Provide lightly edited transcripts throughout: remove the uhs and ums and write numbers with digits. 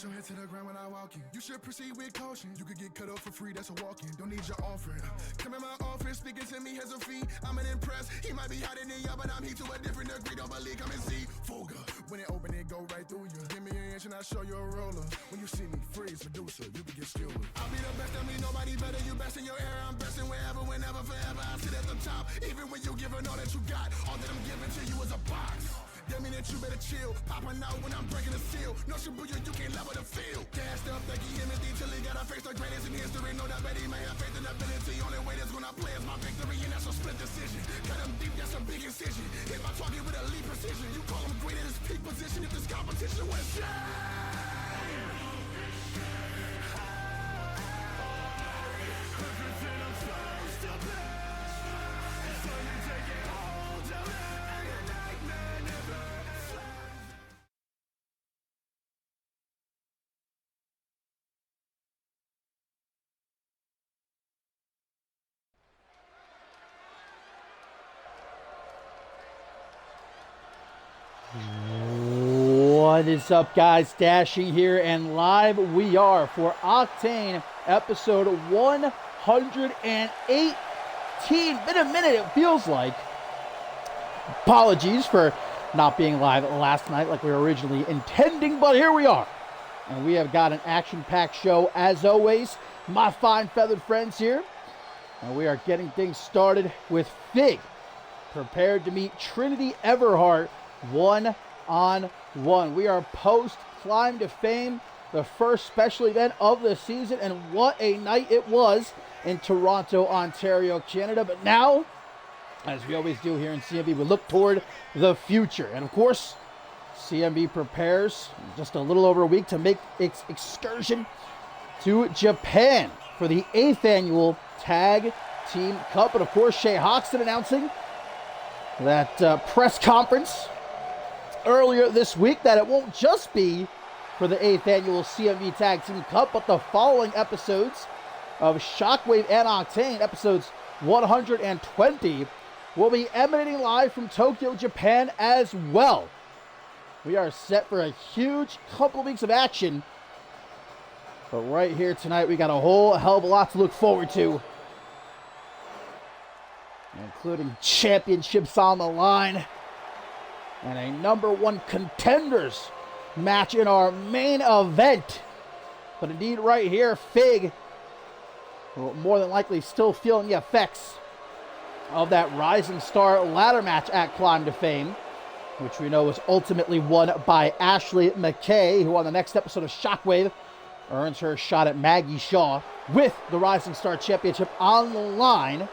your head to the ground when I walk in. You should proceed with caution. You could get cut off for free, that's a walk-in. Don't need your offering. Come in my office, speaking to me as a fee. I'm an impress. He might be hotter than y'all, but I'm heat to a different degree. Don't believe, come and see. Fuga. When it open, it go right through you. Give me an inch and I'll show you a roller. When you see me, freeze, Medusa, you can get skilled with. I'll be the best, I mean nobody better. You best in your era, I'm best in wherever, whenever, forever. I sit at the top. Even when you giving all that you got, all that I'm giving to you is a box. That mean that you better chill. Popping out when I'm breaking the seal. No Shibuya, you can't level the field. Gassed up like he empty till he gotta face the greatest in history. Know that bet he may have faith in ability. Only way that's gonna play is my victory, and that's a split decision. Cut him deep, that's a big incision. Hit my target with elite precision. You call him great at his peak position. If this competition was shame. What is up, guys? Dashing here, and live we are for Octane episode 118. Been a minute, it feels like. Apologies for not being live last night like we were originally intending, but here we are. And we have got an action-packed show as always. My fine feathered friends here. And we are getting things started with Fig, prepared to meet Trinity Everhart one-on-one. We are post Climb to Fame, the first special event of the season, and what a night it was in Toronto, Ontario, Canada. But now, as we always do here in CMV, we look toward the future. And of course, CMV prepares just a little over a week to make its excursion to Japan for the 8th annual Tag Team Cup. And of course, Shay Hoxton announcing that press conference earlier this week that it won't just be for the 8th annual CMV Tag Team Cup, but the following episodes of Shockwave and Octane, episodes 120, will be emanating live from Tokyo, Japan as well. We are set for a huge couple of weeks of action, but right here tonight we got a whole hell of a lot to look forward to, including championships on the line and a #1 contenders match in our main event. But indeed right here, Fig will more than likely still feeling the effects of that Rising Star ladder match at Climb to Fame, which we know was ultimately won by Ashley McKay, who on the next episode of Shockwave earns her shot at Maggie Shaw with the Rising Star Championship on the line.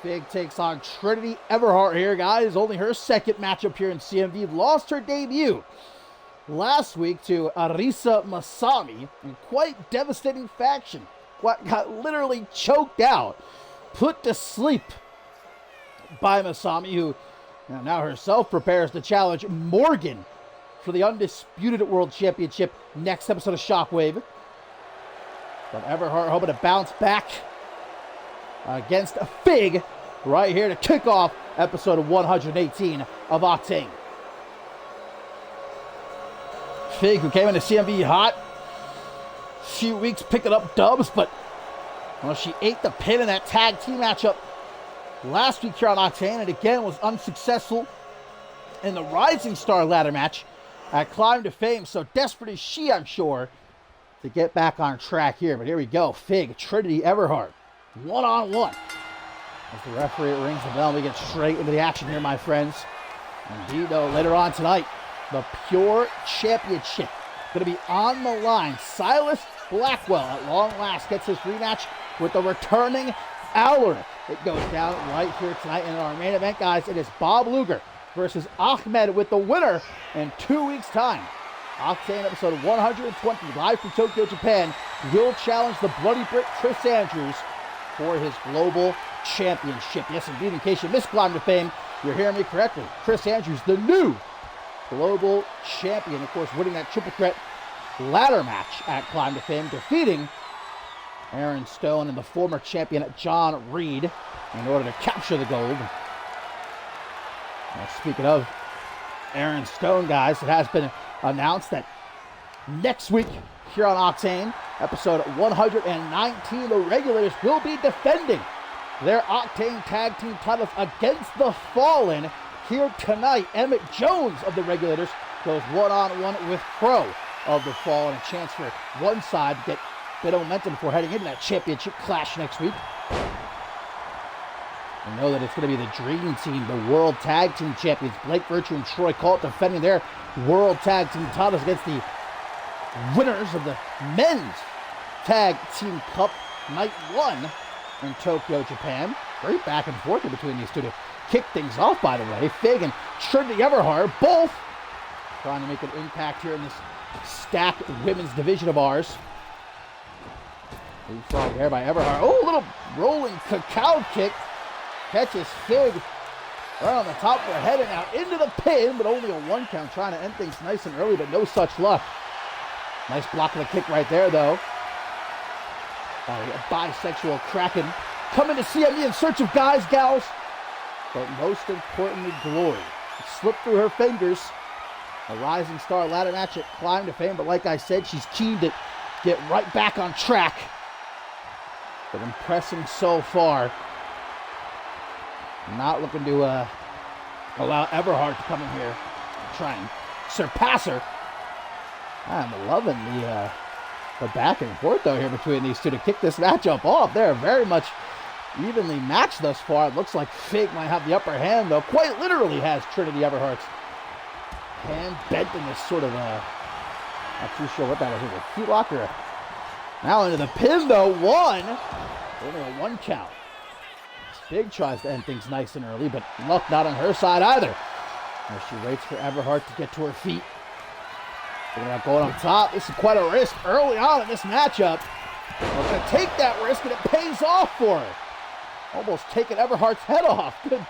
Fig takes on Trinity Everhart here, guys. Only her second matchup here in CMV. Lost her debut last week to Arisa Masami in quite devastating fashion. Got literally choked out, put to sleep by Masami, who now herself prepares to challenge Morgan for the undisputed World Championship next episode of Shockwave. But Everhart hoping to bounce back against a Fig right here to kick off episode 118 of Octane. Fig, who came into CMV hot a few weeks picking up dubs, but well, she ate the pin in that tag team matchup last week here on Octane, and again was unsuccessful in the Rising Star ladder match at Climb to Fame. So desperate is she, I'm sure, to get back on track here. But here we go. Fig, Trinity Everhart, one-on-one. As the referee rings the bell, we get straight into the action here, my friends. Indeed, though, later on tonight, the Pure Championship going to be on the line. Silas Blackwell, at long last, gets his rematch with the returning Allard. It goes down right here tonight in our main event, guys. It is Bob Luger versus Ahmed, with the winner in 2 weeks' time. Octane episode 120, live from Tokyo, Japan, will challenge the Bloody Brit Chris Andrews for his global championship. Yes, indeed, in case you missed Climb to Fame, you're hearing me correctly. Chris Andrews, the new global champion, of course, winning that triple threat ladder match at Climb to Fame, defeating Aaron Stone and the former champion John Reed in order to capture the gold. Now, speaking of Aaron Stone, guys, it has been announced that Next week, here on Octane, episode 119, the Regulators will be defending their Octane Tag Team titles against the Fallen. Here tonight, Emmett Jones of the Regulators goes one-on-one with Crow of the Fallen. A chance for one side to get a bit of momentum before heading into that championship clash next week. We know that it's going to be the Dream Team, the World Tag Team Champions, Blake Virtue and Troy Colt, defending their World Tag Team titles against the winners of the Men's Tag Team Cup Night 1 in Tokyo, Japan. Great back and forth in between these two to kick things off, by the way. Fig and Trinity Everhart both trying to make an impact here in this stacked women's division of ours. Leapfrog there by Everhart. Oh, a little rolling cacao kick. Catches Fig right on the top of her head and out into the pin, but only a 1 count, trying to end things nice and early, but no such luck. Nice block of the kick right there, though. A bisexual Kraken coming to CMV in search of guys, gals, but most importantly, glory. It slipped through her fingers. A rising star ladder match at Climb to Fame, but like I said, she's keen to get right back on track. But impressing so far. Not looking to allow Everhart to come in here and try and surpass her. I'm loving the back and forth, though, here between these two to kick this matchup off. They're very much evenly matched thus far. It looks like Fig might have the upper hand, though. Quite literally has Trinity Everhart's hand bent in this sort of not too sure what that was. A feet locker. Now into the pin, though. Only a 1 count. Fig tries to end things nice and early, but luck not on her side either. As she waits for Everhart to get to her feet. Looking at going on top. This is quite a risk early on in this matchup. Well, going to take that risk, and it pays off for her. Almost taking Everhart's head off. Good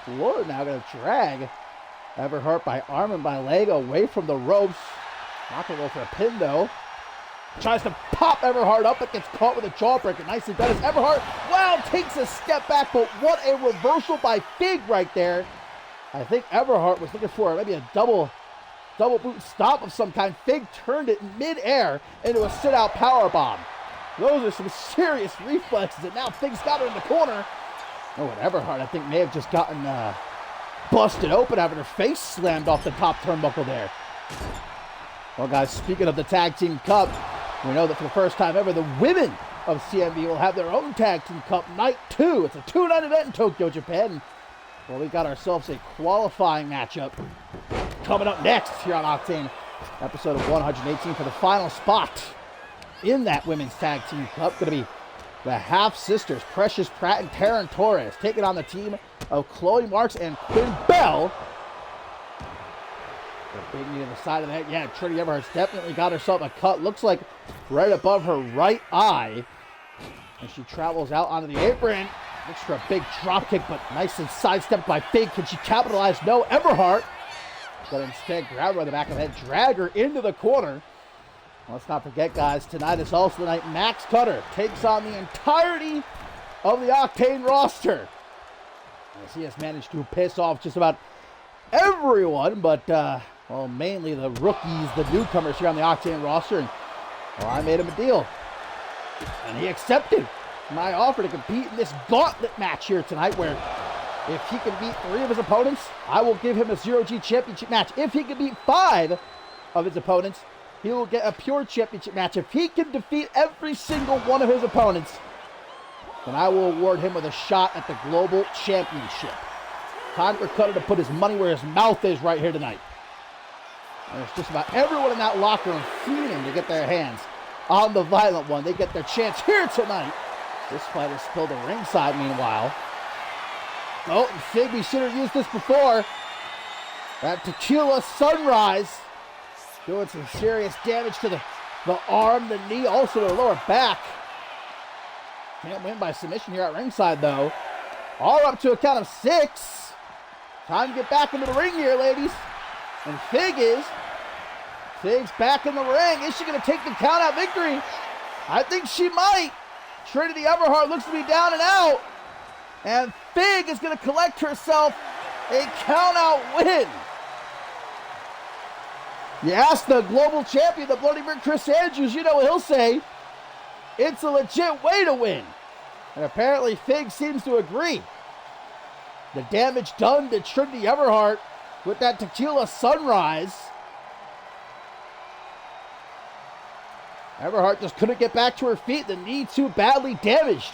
Lord, now going to drag Everhart by arm and by leg away from the ropes. Not going to go for a pin, though. Tries to pop Everhart up, but gets caught with a jawbreaker. Nicely done as Everhart, wow, takes a step back, but what a reversal by Fig right there. I think Everhart was looking for maybe a double boot stop of some kind. Fig turned it mid-air into a sit-out powerbomb. Those are some serious reflexes, and now Fig's got her in the corner. Oh, and Everhart, I think, may have just gotten busted open, having her face slammed off the top turnbuckle there. Well, guys, speaking of the Tag Team Cup, we know that for the first time ever, the women of CMV will have their own Tag Team Cup Night 2. It's a 2-night event in Tokyo, Japan. Well, we got ourselves a qualifying matchup coming up next here on Octane, episode of 118 for the final spot in that Women's Tag Team Cup. Going to be the half-sisters, Precious Pratt and Taryn Torres, taking on the team of Chloe Marks and Quinn Bell. The big knee to the side of the head. Yeah, Trinity Everhart's definitely got herself a cut. Looks like right above her right eye. And she travels out onto the apron. Looks for a big drop kick, but nice and sidestepped by Fig. Can she capitalize? No, Everhart. But instead, grab her by the back of the head, drag her into the corner. Let's not forget, guys, tonight is also the night Max Cutter takes on the entirety of the Octane roster. As he has managed to piss off just about everyone, but well, mainly the rookies, the newcomers here on the Octane roster. And well, I made him a deal, and he accepted my offer to compete in this gauntlet match here tonight, where if he can beat 3 of his opponents, I will give him a 0G championship match. If he can beat 5 of his opponents, he will get a pure championship match. If he can defeat every single one of his opponents, then I will award him with a shot at the Global Championship. Time for Cutter to put his money where his mouth is right here tonight. There's just about everyone in that locker room fuming to get their hands on the Violent One. They get their chance here tonight. This fighter spilled a ringside meanwhile. Oh, Fig, we should have used this before. That Tequila Sunrise doing some serious damage to the arm, the knee, also to the lower back. Can't win by submission here at ringside, though. All up to a count of 6. Time to get back into the ring here, ladies. And Fig's back in the ring. Is she going to take the count-out victory? I think she might. Trinity Everhart looks to be down and out. And Fig is going to collect herself a count-out win. You ask the global champion, the Bloody Murder Chris Andrews, you know what he'll say. It's a legit way to win. And apparently Fig seems to agree. The damage done to Trinity Everhart with that tequila sunrise. Everhart just couldn't get back to her feet. The knee too badly damaged.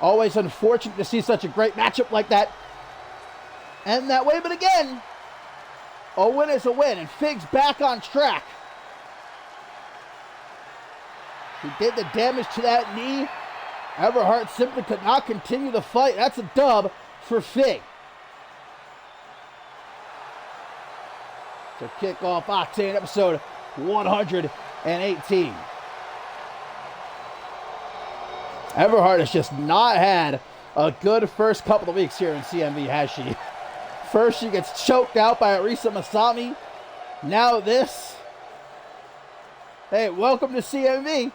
Always unfortunate to see such a great matchup like that end that way, but again, a win is a win, and Fig's back on track. He did the damage to that knee. Everhart simply could not continue the fight. That's a dub for Fig. To kick off Octane episode 118. Everhart has just not had a good first couple of weeks here in CMV, has she? First, she gets choked out by Arisa Masami. Now this. Hey, welcome to CMV.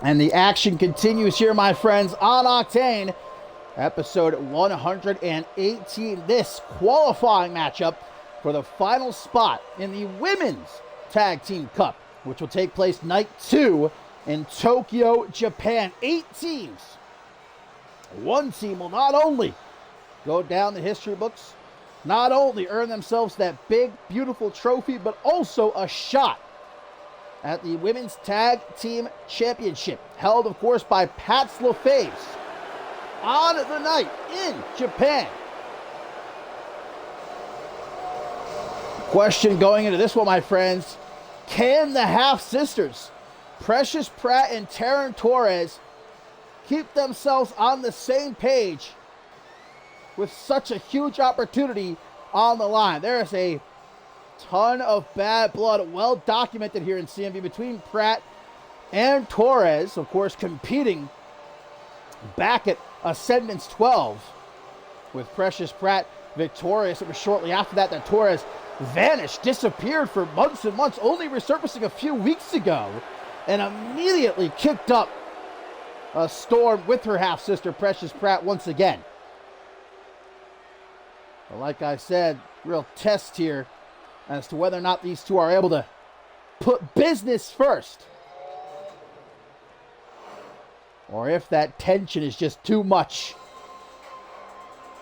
And the action continues here, my friends, on Octane, episode 118. This qualifying matchup for the final spot in the Women's Tag Team Cup, which will take place night 2 in Tokyo, Japan. 8 teams. One team will not only go down the history books, not only earn themselves that big, beautiful trophy, but also a shot at the Women's Tag Team Championship, held, of course, by Pat LaFace on the night in Japan. Question going into this one, my friends, can the half-sisters, Precious Pratt and Taryn Torres, keep themselves on the same page with such a huge opportunity on the line? There is a ton of bad blood, well documented here in CMV between Pratt and Torres, of course, competing back at Ascendance 12 with Precious Pratt victorious. It was shortly after that that Torres vanished, disappeared for months and months, only resurfacing a few weeks ago, and immediately kicked up a storm with her half-sister Precious Pratt once again. But like I said, real test here as to whether or not these two are able to put business first, or if that tension is just too much,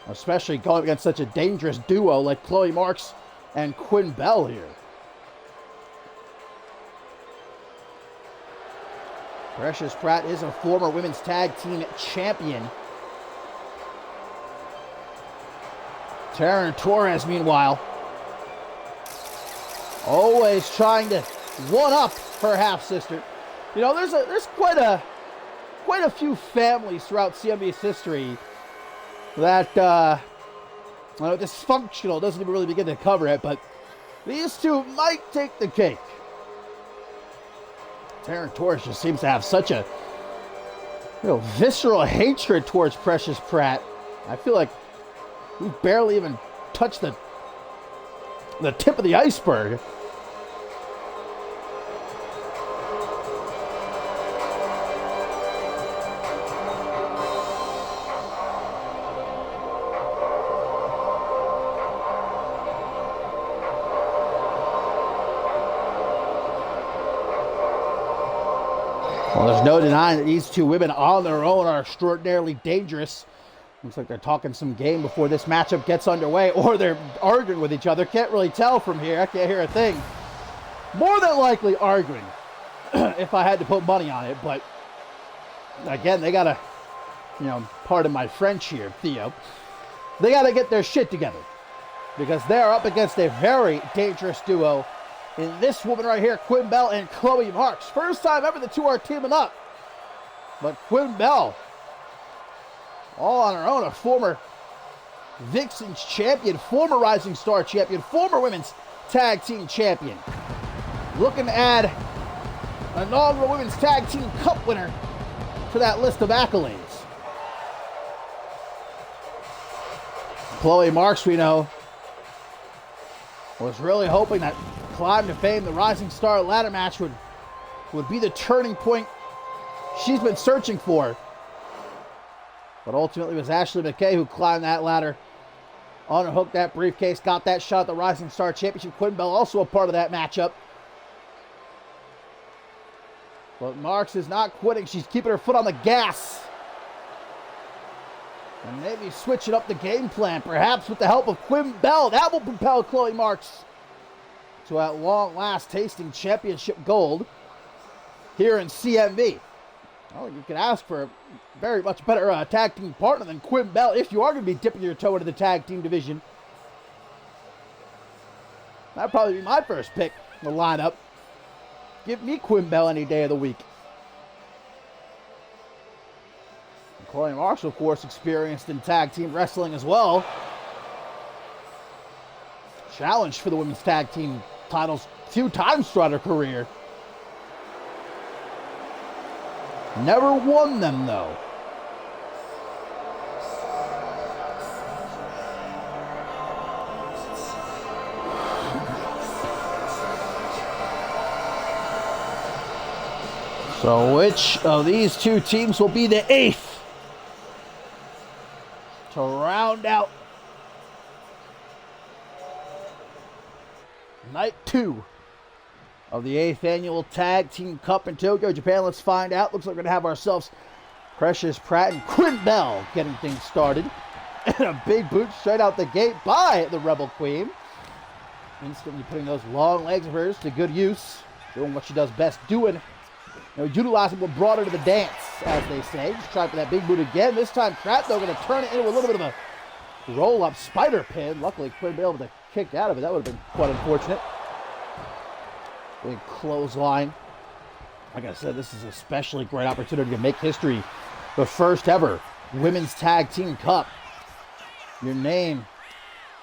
especially going against such a dangerous duo like Chloe Marks and Quinn Bell here. Precious Pratt is a former Women's Tag Team Champion. Taryn Torres, meanwhile, always trying to one-up her half-sister. You know, there's quite a few families throughout CMV's history that dysfunctional, doesn't even really begin to cover it, but these two might take the cake. Taryn Torres just seems to have such a real visceral hatred towards Precious Pratt. I feel like we barely even touched the tip of the iceberg. Well, there's no denying that these two women on their own are extraordinarily dangerous. Looks like they're talking some game before this matchup gets underway, or they're arguing with each other. Can't really tell from here. I can't hear a thing. More than likely arguing, if I had to put money on it. But, again, they got to, pardon my French here, Theo. They got to get their shit together. Because they're up against a very dangerous duo in this woman right here, Quinn Bell and Chloe Marks. First time ever the two are teaming up. But Quinn Bell, all on her own, a former Vixens champion, former Rising Star champion, former women's tag team champion. Looking to add an inaugural women's tag team cup winner to that list of accolades. Chloe Marks, we know, was really hoping that Climb to Fame, the Rising Star ladder match would be the turning point she's been searching for. But ultimately it was Ashley McKay who climbed that ladder, unhooked that briefcase, got that shot at the Rising Star Championship. Quinn Bell also a part of that matchup. But Marks is not quitting. She's keeping her foot on the gas. And maybe switching up the game plan, perhaps with the help of Quinn Bell. That will propel Chloe Marks to at long last tasting championship gold here in CMV. Well, you could ask for a very much better tag team partner than Quinn Bell if you are going to be dipping your toe into the tag team division. That'd probably be my first pick in the lineup. Give me Quinn Bell any day of the week. And Chloe Marks, of course, experienced in tag team wrestling as well. Challenged for the women's tag team titles 2 times throughout her career. Never won them, though. So which of these two teams will be the 8th to round out night 2 of the 8th annual Tag Team Cup in Tokyo, Japan? Let's find out. Looks like we're going to have ourselves Precious Pratt and Quinn Bell getting things started. And a big boot straight out the gate by the Rebel Queen. Instantly putting those long legs of hers to good use. Doing what she does best, utilizing what brought her to the dance, as they say. Just trying for that big boot again. This time Pratt, though, going to turn it into a little bit of a roll-up spider pin. Luckily, Quinn Bell able to kick out of it. That would have been quite unfortunate. Big clothesline. Like I said, this is an especially great opportunity to make history. The first ever Women's Tag Team Cup. Your name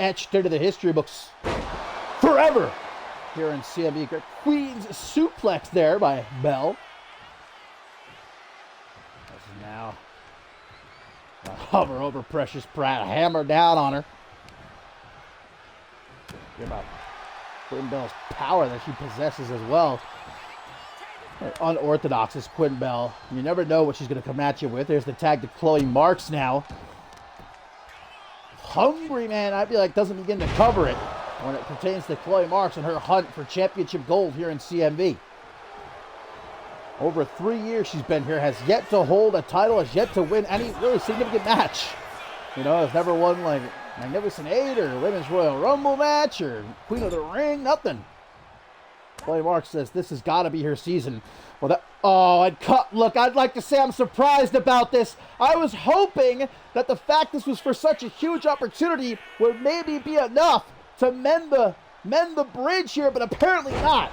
etched into the history books forever here in CMV. Great Queen's suplex there by Bell. This is now a hover over Precious Pratt. Hammer down on her. Hear about Quinn Bell's power that she possesses as well. Unorthodox is Quinn Bell. You never know what she's going to come at you with. There's the tag to Chloe Marks now. Hungry Man, I feel like, doesn't begin to cover it when it pertains to Chloe Marks and her hunt for championship gold here in CMV. Over 3 years she's been here, has yet to hold a title, has yet to win any really significant match. Has never won like Magnificent 8 or Women's Royal Rumble match or Queen of the Ring, nothing. Chloe Marks says this has got to be her season. Well, look, I'd like to say I'm surprised about this. I was hoping that the fact this was for such a huge opportunity would maybe be enough to mend the bridge here, but apparently not.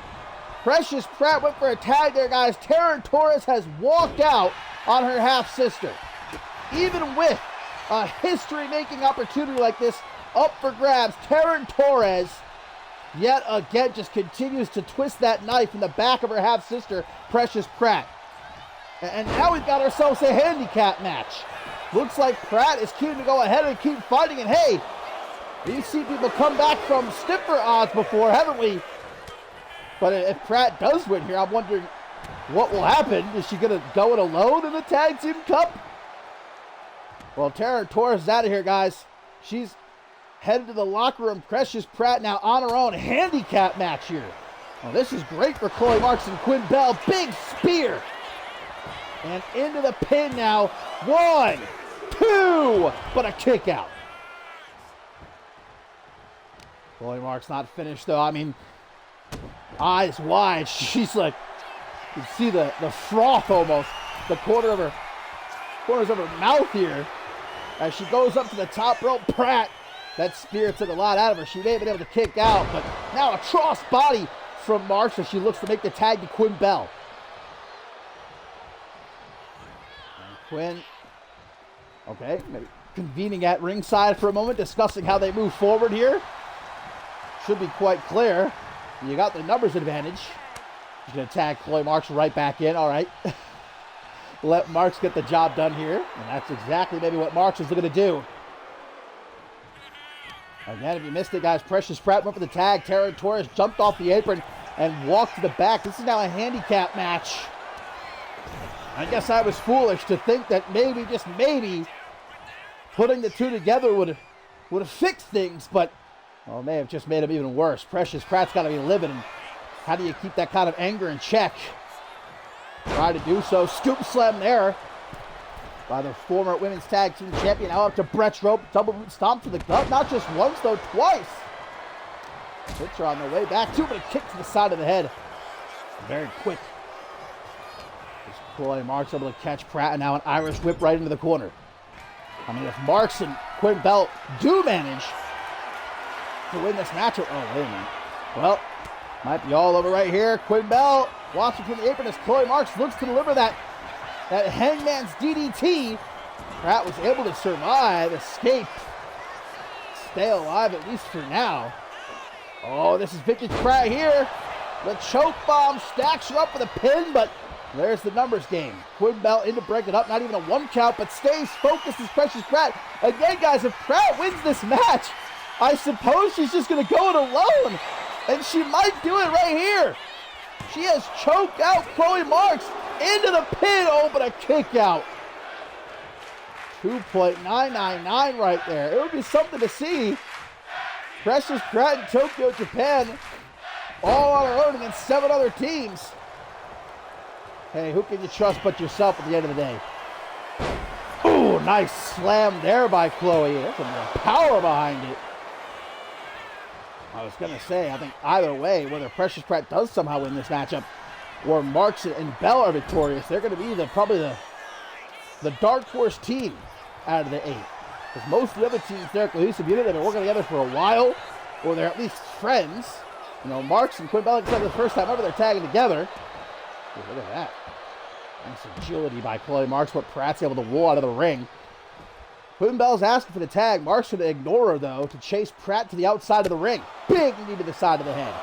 Precious Pratt went for a tag there, guys. Taryn Torres has walked out on her half-sister. Even with a history-making opportunity like this up for grabs, Taryn Torres yet again just continues to twist that knife in the back of her half-sister, Precious Pratt. And now we've got ourselves a handicap match. Looks like Pratt is keen to go ahead and keep fighting, and hey, we've seen people come back from stiffer odds before, haven't we? But if Pratt does win here, I'm wondering what will happen. Is she going to go it alone in the Tag Team Cup? Well, Taryn Torres is out of here, guys. She's headed to the locker room. Precious Pratt now on her own. Handicap match here. Well, this is great for Chloe Marks and Quinn Bell. Big spear. And into the pin now. 1, 2. 2, but a kick out. Chloe Marks not finished, though. I mean, eyes wide. She's like, you can see the froth almost, the corners of her mouth here. As she goes up to the top rope, Pratt, that spear took a lot out of her. She may have been able to kick out, but now a cross body from Marks as she looks to make the tag to Quinn Bell. And Quinn, okay, maybe convening at ringside for a moment, discussing how they move forward here. Should be quite clear. You got the numbers advantage. She's going to tag Chloe Marks right back in. All right. Let Marks get the job done here. And that's exactly maybe what Marks is looking to do. Again, if you missed it, guys, Precious Pratt went for the tag. Tara Torres jumped off the apron and walked to the back. This is now a handicap match. I guess I was foolish to think that maybe, just maybe, putting the two together would have fixed things, but well, may have just made them even worse. Precious Pratt's got to be livid, and how do you keep that kind of anger in check? Try to do so. Scoop slam there by the former women's tag team champion. Now up to Brett's rope. Double boot stomp to the gut. Not just once, though, twice. Hits her on the way back, too, but a kick to the side of the head. Very quick. Chloe Marks able to catch Pratt, and now an Irish whip right into the corner. I mean, if Marks and Quinn Bell do manage to win this matchup, oh, wait a minute. Well, might be all over right here. Quinn Bell watching from the apron as Chloe Marks looks to deliver that Hangman's DDT. Pratt was able to survive, escape, stay alive at least for now. Oh, this is Vintage Pratt here. The choke bomb stacks her up with a pin, but there's the numbers game. Quinn Bell in to break it up. Not even a 1 count, but stays focused as Precious Pratt. Again, guys, if Pratt wins this match, I suppose she's just going to go it alone. And she might do it right here. She has choked out Chloe Marks into the pin. Oh, but a kick out. 2.999 right there. It would be something to see. Precious Pratt in Tokyo, Japan, all on her own against 7 other teams. Hey, who can you trust but yourself at the end of the day? Ooh, nice slam there by Chloe. There's some real power behind it. I was going to say, I think either way, whether Precious Pratt does somehow win this matchup or Marks and Bell are victorious, they're going to be probably the dark horse team out of the 8. Because most of the other teams, they're a cohesive unit. They've been working together for a while, or they're at least friends. You know, Marks and Quinn Bell, except the first time ever they're tagging together. Ooh, look at that. Nice agility by Chloe Marks, but Pratt's able to roll out of the ring. Quinn Bell's asking for the tag. Marks going to ignore her, though, to chase Pratt to the outside of the ring. Big knee to the side of the head.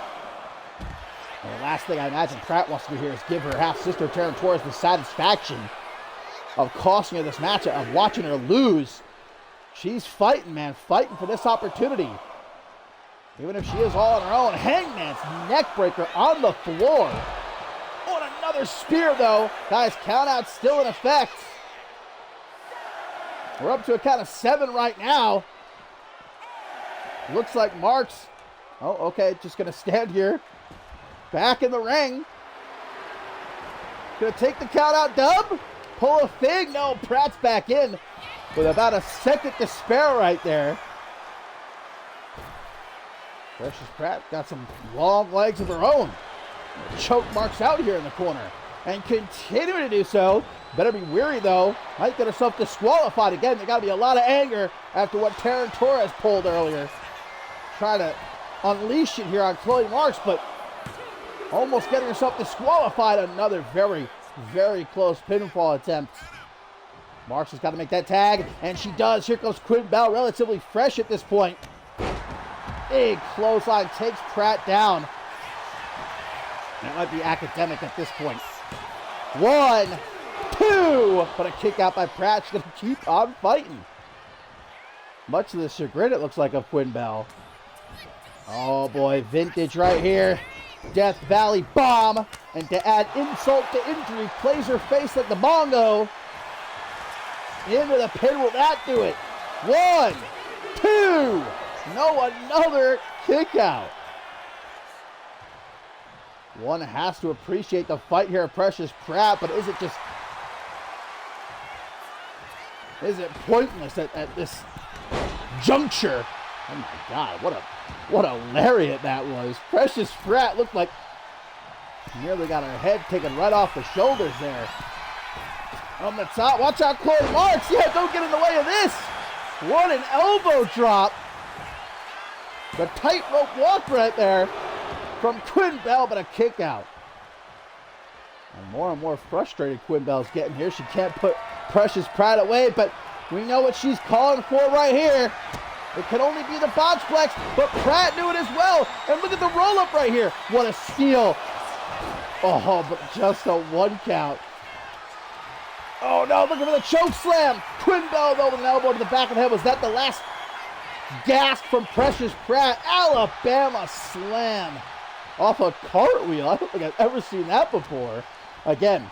And the last thing I imagine Pratt wants to do here is give her half-sister Tara Torres the satisfaction of costing her this matchup, of watching her lose. She's fighting, man, fighting for this opportunity. Even if she is all on her own. Hangman's neckbreaker on the floor. Oh, and another spear, though. Guys, count out still in effect. We're up to a count of 7 right now. Looks like Marks. Oh, okay, just going to stand here. Back in the ring. Going to take the count out, dub. Pull a fig. No, Pratt's back in with about a second to spare right there. Precious Pratt got some long legs of her own. Choke Marks out here in the corner. And continuing to do so. Better be weary, though. Might get herself disqualified again. There got to be a lot of anger after what Tara Torres pulled earlier. Trying to unleash it here on Chloe Marks, but almost getting herself disqualified. Another very, very close pinfall attempt. Marks has got to make that tag, and she does. Here comes Quinn Bell, relatively fresh at this point. Big clothesline takes Pratt down. That might be academic at this point. 1, 2, but a kick out by Pratt. She's going to keep on fighting. Much to the chagrin, it looks like, of Quinn Bell. Oh boy, vintage right here. Death Valley bomb. And to add insult to injury, plays her face like the bongo. Into the pin, will that do it? 1, 2. No, another kick out. One has to appreciate the fight here of Precious Pratt, but is it just... Is it pointless at this juncture? Oh my God, what a lariat that was. Precious Pratt looked like nearly got her head taken right off the shoulders there. On the top, watch out, Chloe Marks. Yeah, don't get in the way of this. What an elbow drop. The tightrope walk right there from Quinn Bell, but a kick out. And more frustrated Quinn Bell's getting here. She can't put Precious Pratt away, but we know what she's calling for right here. It can only be the botchplex, but Pratt knew it as well. And look at the roll-up right here. What a steal. Oh, but just a 1 count. Oh no, looking for the choke slam. Quinn Bell though with an elbow to the back of the head. Was that the last gasp from Precious Pratt? Alabama slam off a cartwheel. I don't think I've ever seen that before. Again,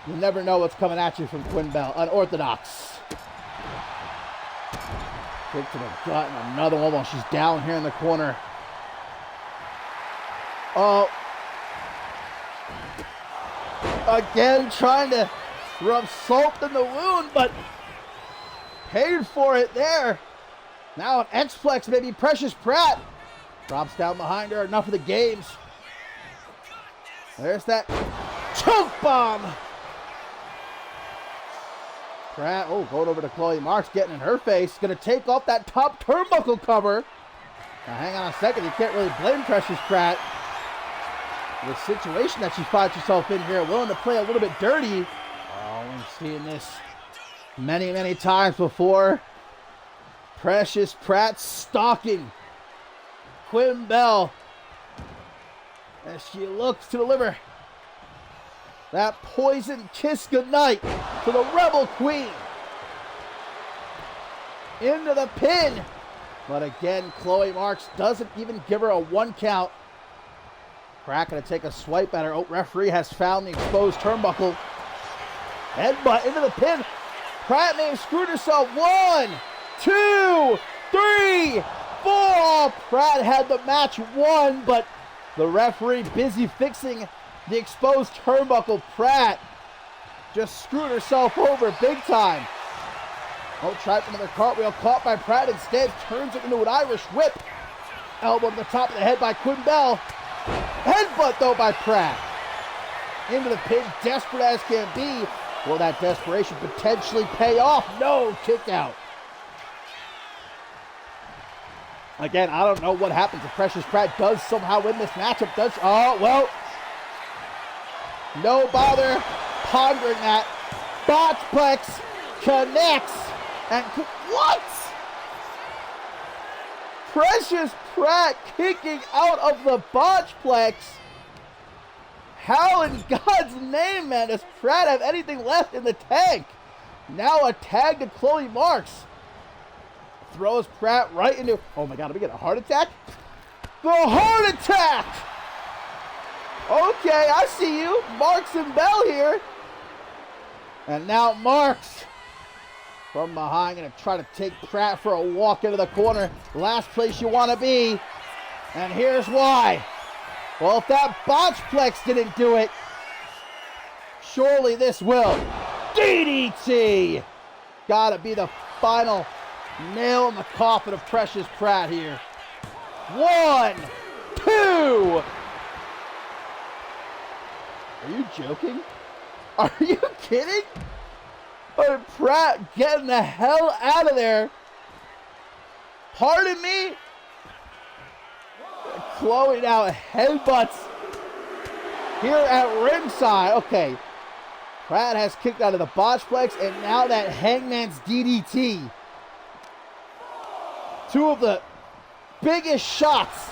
you never know what's coming at you from Quinn Bell. Unorthodox. Kick to the gut and another one while she's down here in the corner. Oh. Again, trying to rub salt in the wound, but paid for it there. Now an X-Plex, maybe Precious Pratt. Drops down behind her, enough of the games. There's that choke bomb. Pratt, oh, going over to Chloe Marks, getting in her face. Going to take off that top turnbuckle cover. Now, hang on a second. You can't really blame Precious Pratt. The situation that she finds herself in here, willing to play a little bit dirty. Oh, we've seen this many, many times before. Precious Pratt stalking Quinn Bell as she looks to deliver that poison kiss goodnight to the Rebel Queen. Into the pin. But again, Chloe Marks doesn't even give her a 1 count. Pratt going to take a swipe at her. Oh, referee has found the exposed turnbuckle. Headbutt into the pin. Pratt may have screwed herself. 1, 2, 3, 4. Pratt had the match won, but the referee busy fixing the exposed turnbuckle. Pratt just screwed herself over big time. Oh, tried for another cartwheel, caught by Pratt instead, turns it into an Irish whip. Elbow to the top of the head by Quinn Bell. Headbutt though by Pratt. Into the pin, desperate as can be. Will that desperation potentially pay off? No, kick out. Again, I don't know what happens if Precious Pratt does somehow win this matchup. Oh, well. No bother pondering that. Botchplex connects. And what? Precious Pratt kicking out of the botchplex. How in God's name, man, does Pratt have anything left in the tank? Now a tag to Chloe Marks. Throws Pratt right into... Oh my God, are we getting a heart attack? The heart attack! Okay, I see you. Marks and Bell here. And now Marks from behind going to try to take Pratt for a walk into the corner. Last place you want to be. And here's why. Well, if that botchplex didn't do it, surely this will. DDT! Gotta be the final nail in the coffin of Precious Pratt here. 1, 2. Are you joking? Are you kidding? But Pratt getting the hell out of there. Pardon me? Chloe now headbutts here at ringside. Okay. Pratt has kicked out of the botchplex, and now that Hangman's DDT. 2 of the biggest shots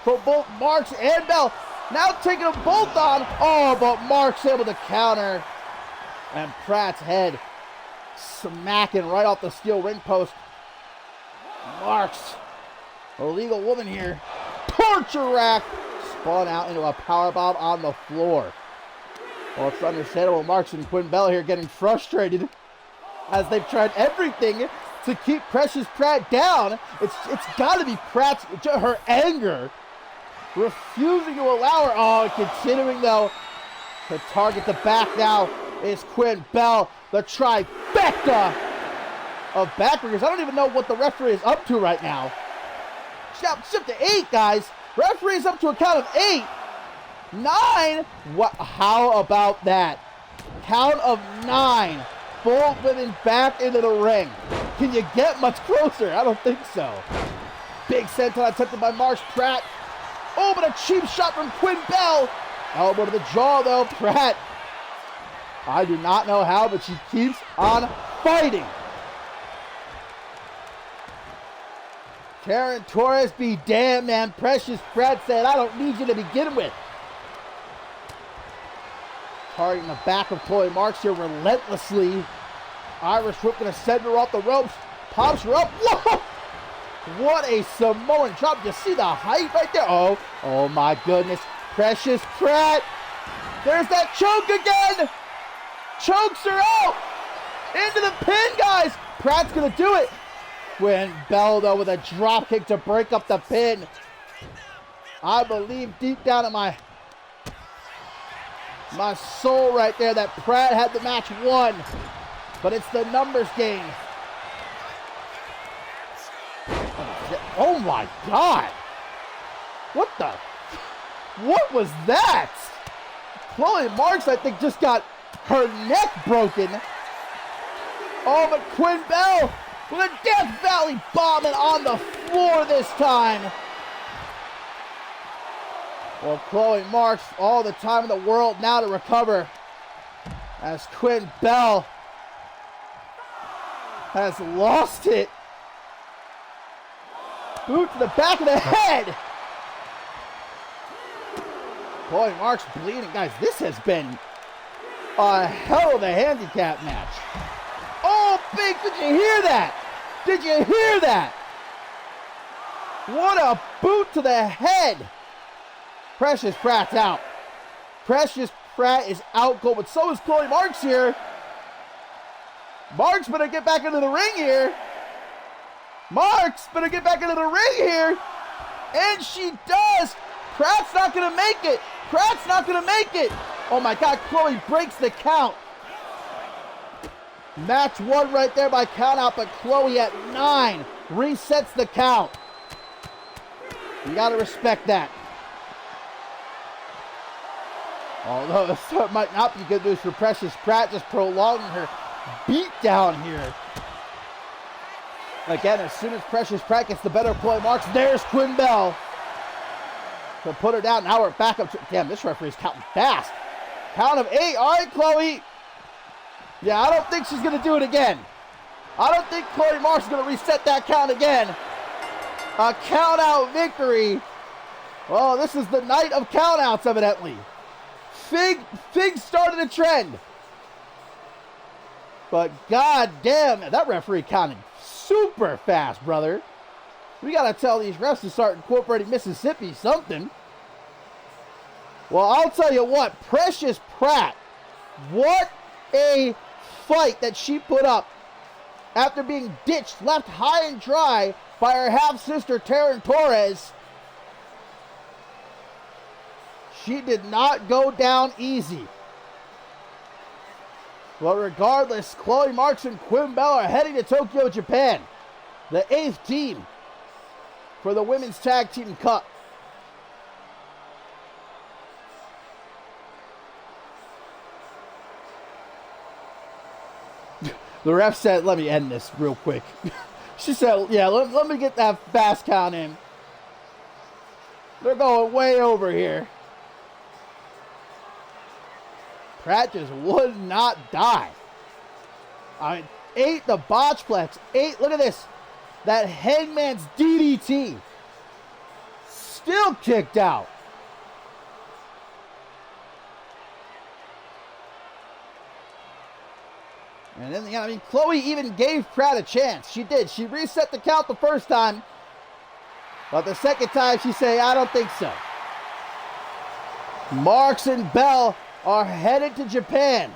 for both Marks and Bell. Now taking them both on. Oh, but Marks able to counter. And Pratt's head smacking right off the steel ring post. Marks, a legal woman here. Torture rack. Spun out into a powerbomb on the floor. Well, it's understandable. Marks and Quinn Bell here getting frustrated as they've tried everything to keep Precious Pratt down. It's got to be Pratt's, her anger, refusing to allow her. Oh, continuing though to target the back now is Quinn Bell. The trifecta trifecta of backbreakers. I don't even know what the referee is up to right now. Shift to 8, guys. Referee's up to a count of 8. 9. What? How about that? Count of 9. Both women back into the ring. Can you get much closer? I don't think so. Big senton attempted by Marsh Pratt. Oh, but a cheap shot from Quinn Bell. Elbow to the jaw, though. Pratt. I do not know how, but she keeps on fighting. Karen Torres be damned, man. Precious Pratt said, I don't need you to begin with. Targeting the back of Chloe Marks here relentlessly. Irish whip gonna send her off the ropes. Pops her up. Whoa! What a Samoan drop. You see the height right there? Oh my goodness. Precious Pratt. There's that choke again. Chokes her out. Into the pin, guys. Pratt's gonna do it. Quinn Bell, though, with a drop kick to break up the pin. I believe deep down in my soul right there that Pratt had the match won. But it's the numbers game. Oh my God. What was that? Chloe Marks, I think, just got her neck broken. Oh, but Quinn Bell with a Death Valley bomb and on the floor this time. Well, Chloe Marks, all the time in the world now to recover, as Quinn Bell has lost it. Boot to the back of the head. Chloe Marks bleeding. Guys, this has been a hell of a handicap match. Oh, big, did you hear that? Did you hear that? What a boot to the head. Precious Pratt's out. Precious Pratt is out cold, but so is Chloe Marks here. Marks better get back into the ring here. Marks better get back into the ring here. And she does. Pratt's not going to make it. Pratt's not going to make it. Oh my God, Chloe breaks the count. Match won right there by count out, but Chloe at 9 resets the count. You got to respect that. Although this might not be good news for Precious Pratt, just prolonging her beat down here. Again, as soon as Precious Pratt gets the better of Chloe Marks, there's Quinn Bell to put her down. Now we're back up to, damn, this referee's counting fast. Count of 8. All right, Chloe. Yeah, I don't think she's going to do it again. I don't think Chloe Marks is going to reset that count again. A count out victory. Well, this is the night of count outs, evidently. Fig started a trend. But god damn, that referee counted super fast, brother. We got to tell these refs to start incorporating Mississippi something. Well, I'll tell you what, Precious Pratt, what a fight that she put up after being ditched, left high and dry by her half-sister Taryn Torres. She did not go down easy. Well, regardless, Chloe Marks and Quinn Bell are heading to Tokyo, Japan. The 8th team for the Women's Tag Team Cup. The ref said, let me end this real quick. She said, yeah, let me get that fast count in. They're going way over here. Pratt just would not die. I mean, 8, the botchplex. 8, look at this. That Hangman's DDT. Still kicked out. And then, I mean, Chloe even gave Pratt a chance. She did. She reset the count the first time. But the second time, she said, I don't think so. Marks and Bell are headed to Japan.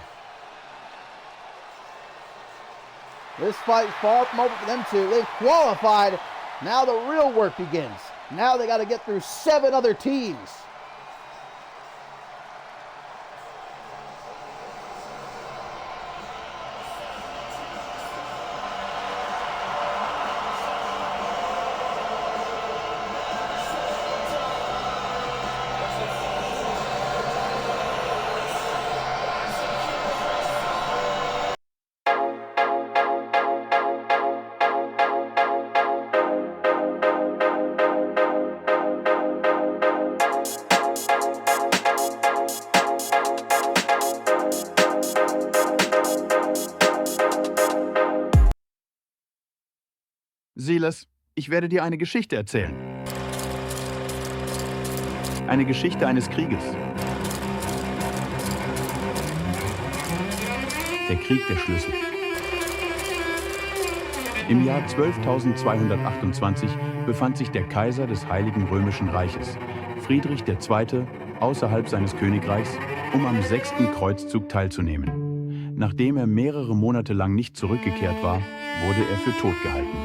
This fight far from over for them two. They've qualified. Now the real work begins. Now they got to get through 7 other teams. Silas, ich werde dir eine Geschichte erzählen. Eine Geschichte eines Krieges. Der Krieg der Schlüssel. Im Jahr 12.228 befand sich der Kaiser des Heiligen Römischen Reiches, Friedrich II., außerhalb seines Königreichs, um am 6. Kreuzzug teilzunehmen. Nachdem er mehrere Monate lang nicht zurückgekehrt war, wurde er für tot gehalten.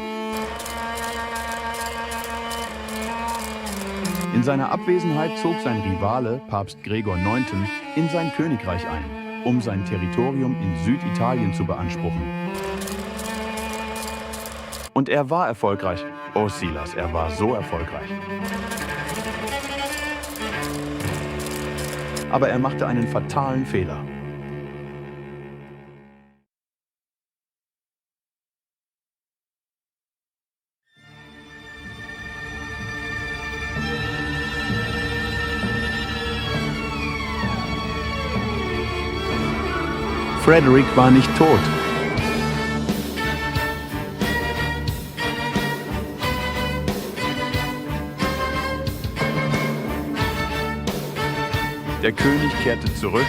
In seiner Abwesenheit zog sein Rivale, Papst Gregor IX., in sein Königreich ein, um sein Territorium in Süditalien zu beanspruchen. Und er war erfolgreich. Oh Silas, er war so erfolgreich. Aber er machte einen fatalen Fehler. Frederick war nicht tot. Der König kehrte zurück,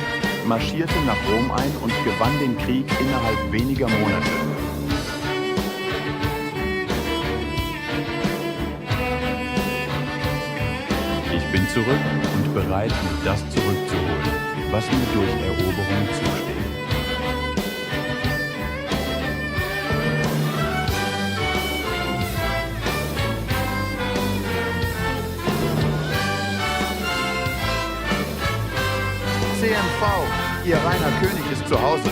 marschierte nach Rom ein und gewann den Krieg innerhalb weniger Monate. Ich bin zurück und bereit, mir das zurückzuholen, was mir durch Eroberung zusteht. CMV, Ihr reiner König ist zu Hause.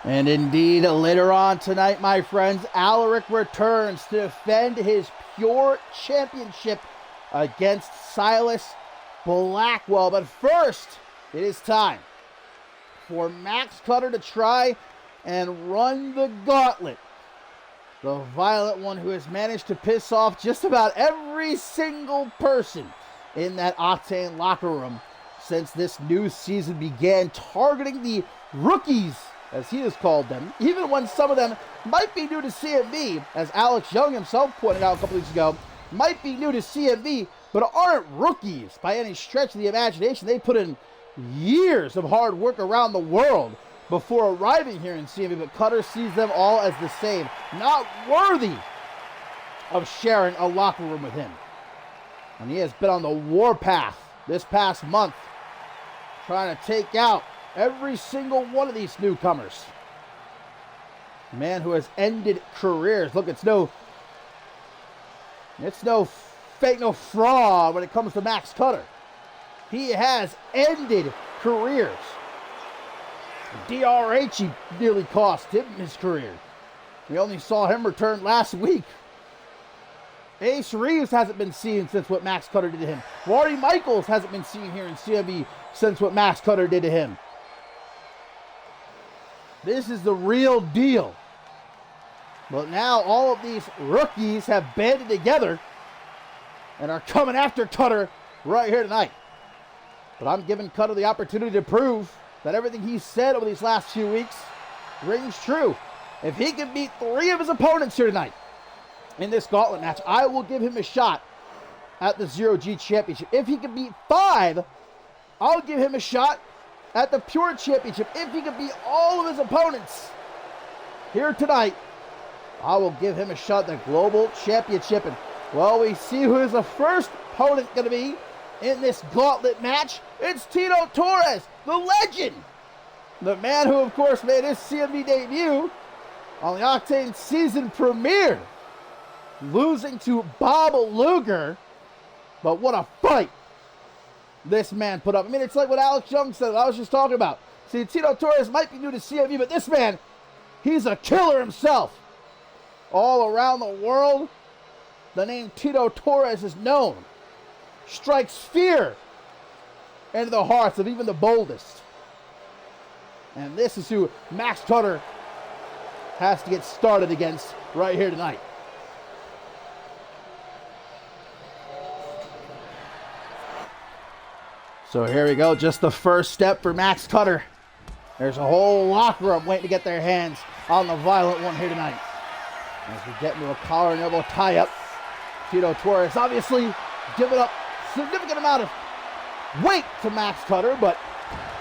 And indeed, later on tonight, my friends, Alaric returns to defend his Pure Championship against Silas Blackwell. But first, it is time for Max Cutter to try and run the gauntlet. The violent one who has managed to piss off just about every single person in that Octane locker room since this new season began, targeting the rookies, as he has called them, even when some of them might be new to CMV, as Alex Young himself pointed out a couple weeks ago, might be new to CMV, but aren't rookies by any stretch of the imagination. They put in years of hard work around the world before arriving here in CMV, but Cutter sees them all as the same, not worthy of sharing a locker room with him. And he has been on the warpath this past month, trying to take out every single one of these newcomers. A man who has ended careers. Look, it's no fake, no fraud when it comes to Max Cutter. He has ended careers. DRH, he nearly cost him his career. We only saw him return last week. Ace Reeves hasn't been seen since what Max Cutter did to him. Rory Michaels hasn't been seen here in CMV since what Max Cutter did to him. This is the real deal. But now all of these rookies have banded together and are coming after Cutter right here tonight. But I'm giving Cutter the opportunity to prove that everything he said over these last few weeks rings true. If he can beat 3 of his opponents here tonight in this gauntlet match, I will give him a shot at the Zero G Championship. If he can beat 5, I'll give him a shot at the Pure Championship. If he can beat all of his opponents here tonight, I will give him a shot at the Global Championship. And, well, we see who is the first opponent going to be in this gauntlet match. It's Tito Torres, the legend. The man who, of course, made his CMV debut on the Octane season premiere, losing to Bob Luger. But what a fight this man put up. I mean, it's like what Alex Young said, I was just talking about. See, Tito Torres might be new to CMV, but this man, he's a killer himself. All around the world, the name Tito Torres is known. Strikes fear into the hearts of even the boldest. And this is who Max Cutter has to get started against right here tonight. So here we go, just the first step for Max Cutter. There's a whole locker room waiting to get their hands on the violent one here tonight. As we get into a collar and elbow tie-up, Tito Torres obviously giving up significant amount of weight to Max Cutter, but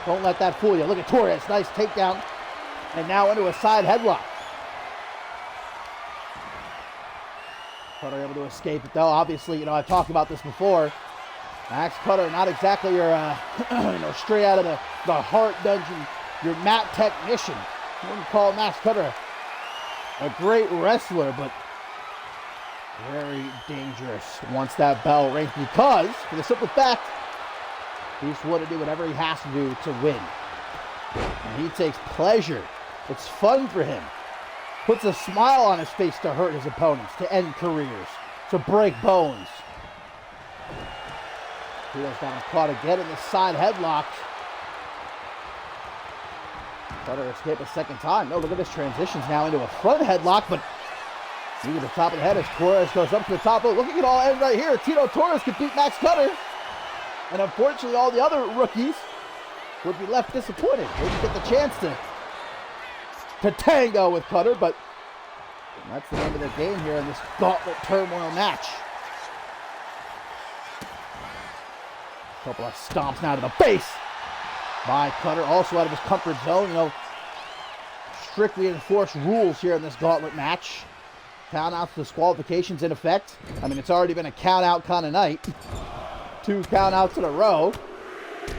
don't let that fool you. Look at Torres, nice takedown, and now into a side headlock. Cutter able to escape it though. Obviously, I've talked about this before. Max Cutter, not exactly your, straight out of the heart dungeon, your mat technician. I wouldn't call Max Cutter a great wrestler, but very dangerous once that bell rings, because, for the simple fact, he's willing to do whatever he has to do to win. And he takes pleasure. It's fun for him. Puts a smile on his face to hurt his opponents, to end careers, to break bones. Tito's got him caught again in the side headlock. Cutter escape a second time. No, look at this, transitions now into a front headlock, but knee to the top of the head as Torres goes up to the top. Look at it all end right here. Tito Torres could beat Max Cutter. And unfortunately, all the other rookies would be left disappointed. They didn't get the chance to tango with Cutter, but that's the name of the game here in this gauntlet turmoil match. A couple of stomps now to the face by Cutter, also out of his comfort zone. Strictly enforced rules here in this gauntlet match. Countouts, disqualifications in effect. I mean, it's already been a count-out kind of night. 2 countouts in a row. The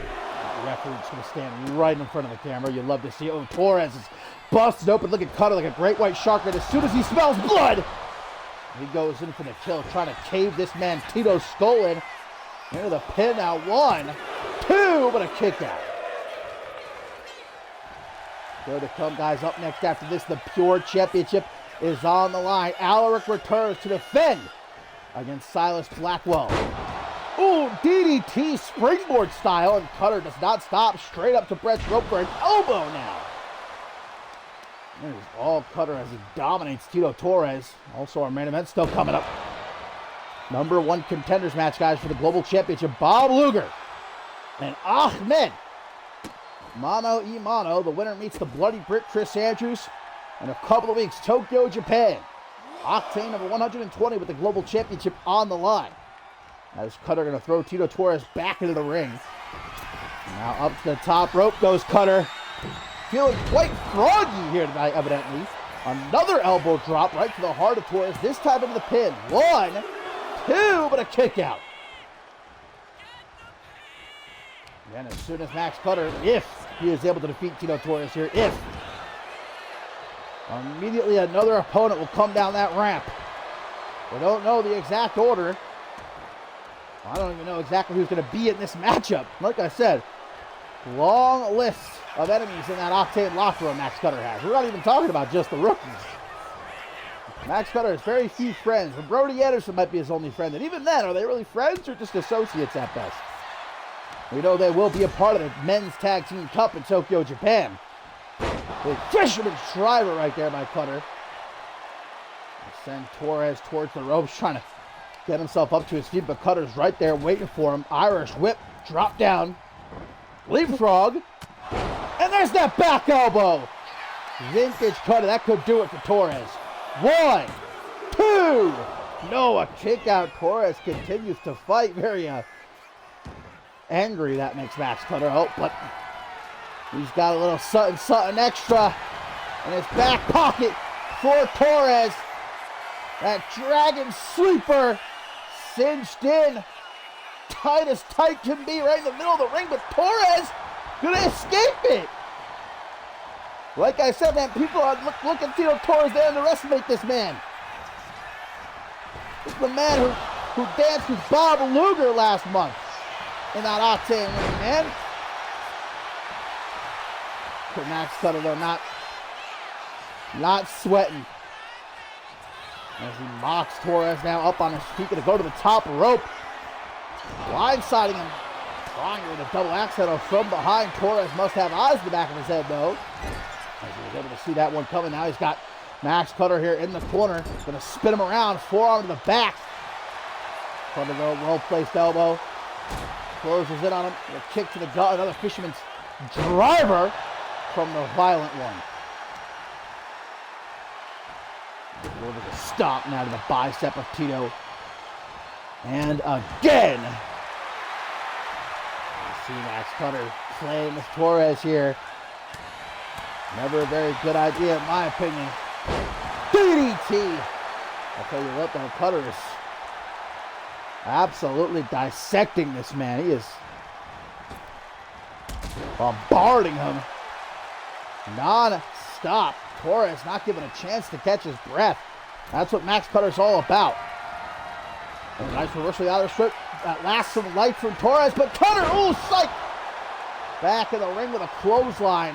referee's going to stand right in front of the camera. You'd love to see it. Oh, Torres is busted open. Look at Cutter like a great white shark. And as soon as he smells blood, he goes in for the kill, trying to cave this man Tito's skull in. Into the pin now. 1, 2, but a kick out. Still to come, guys. Up next after this, the Pure Championship is on the line. Alaric returns to defend against Silas Blackwell. Ooh, DDT springboard style, and Cutter does not stop. Straight up to Brett's rope for an elbow now. There's all Cutter as he dominates Tito Torres. Also, our main event still coming up. Number 1 contenders match, guys, for the Global Championship. Bob Luger and Ahmed Mano y Mano. The winner meets the Bloody Brit Chris Andrews in a couple of weeks. Tokyo, Japan. Octane number 120 with the Global Championship on the line. As Cutter going to throw Tito Torres back into the ring. Now up to the top rope goes Cutter. Feeling quite froggy here tonight, evidently. Another elbow drop right to the heart of Torres. This time into the pin. 1, 2, but a kick out. And as soon as Max Cutter, if he is able to defeat Tito Torres here, immediately another opponent will come down that ramp. We don't know the exact order. I don't even know exactly who's going to be in this matchup. Like I said, long list of enemies in that Octane locker room Max Cutter has. We're not even talking about just the rookies. Max Cutter has very few friends. Brody Anderson might be his only friend. And even then, are they really friends or just associates at best? We know they will be a part of the Men's Tag Team Cup in Tokyo, Japan. The fisherman's driver right there by Cutter. Send Torres towards the ropes, trying to get himself up to his feet, but Cutter's right there waiting for him. Irish whip, drop down, leapfrog, and there's that back elbow. Vintage Cutter, that could do it for Torres. 1, 2, no, a kick out. Torres continues to fight. Very angry that makes Max Cutter. Oh, but he's got a little something extra in his back pocket for Torres. That dragon sleeper cinched in, tight as tight can be, right in the middle of the ring, but Torres gonna escape it. Like I said, man, people are look at Tito Torres. They underestimate this man. This is the man who danced with Bob Luger last month in that Octane ring, man. But Max Cutter, though, not sweating. As he mocks Torres now up on his feet, gonna go to the top rope. Blindsiding him. Trying with a double axe handle from behind. Torres must have eyes in the back of his head, though. As he was able to see that one coming. Now he's got Max Cutter here in the corner. Gonna spin him around. Forearm to the back. Cutter though, well-placed elbow. Closes in on him. A kick to the gut. Another fisherman's driver from the violent one. A little bit of a stop now to the bicep of Tito. And again. You see Max Cutter playing with Torres here. Never a very good idea in my opinion. DDT. I'll tell you what, though, Cutter is absolutely dissecting this man. He is bombarding him non-stop. Torres not given a chance to catch his breath. That's what Max Cutter's all about. And a nice reversal of the outer strip. That lasts some light from Torres, but Cutter, oh, psych! Back in the ring with a clothesline.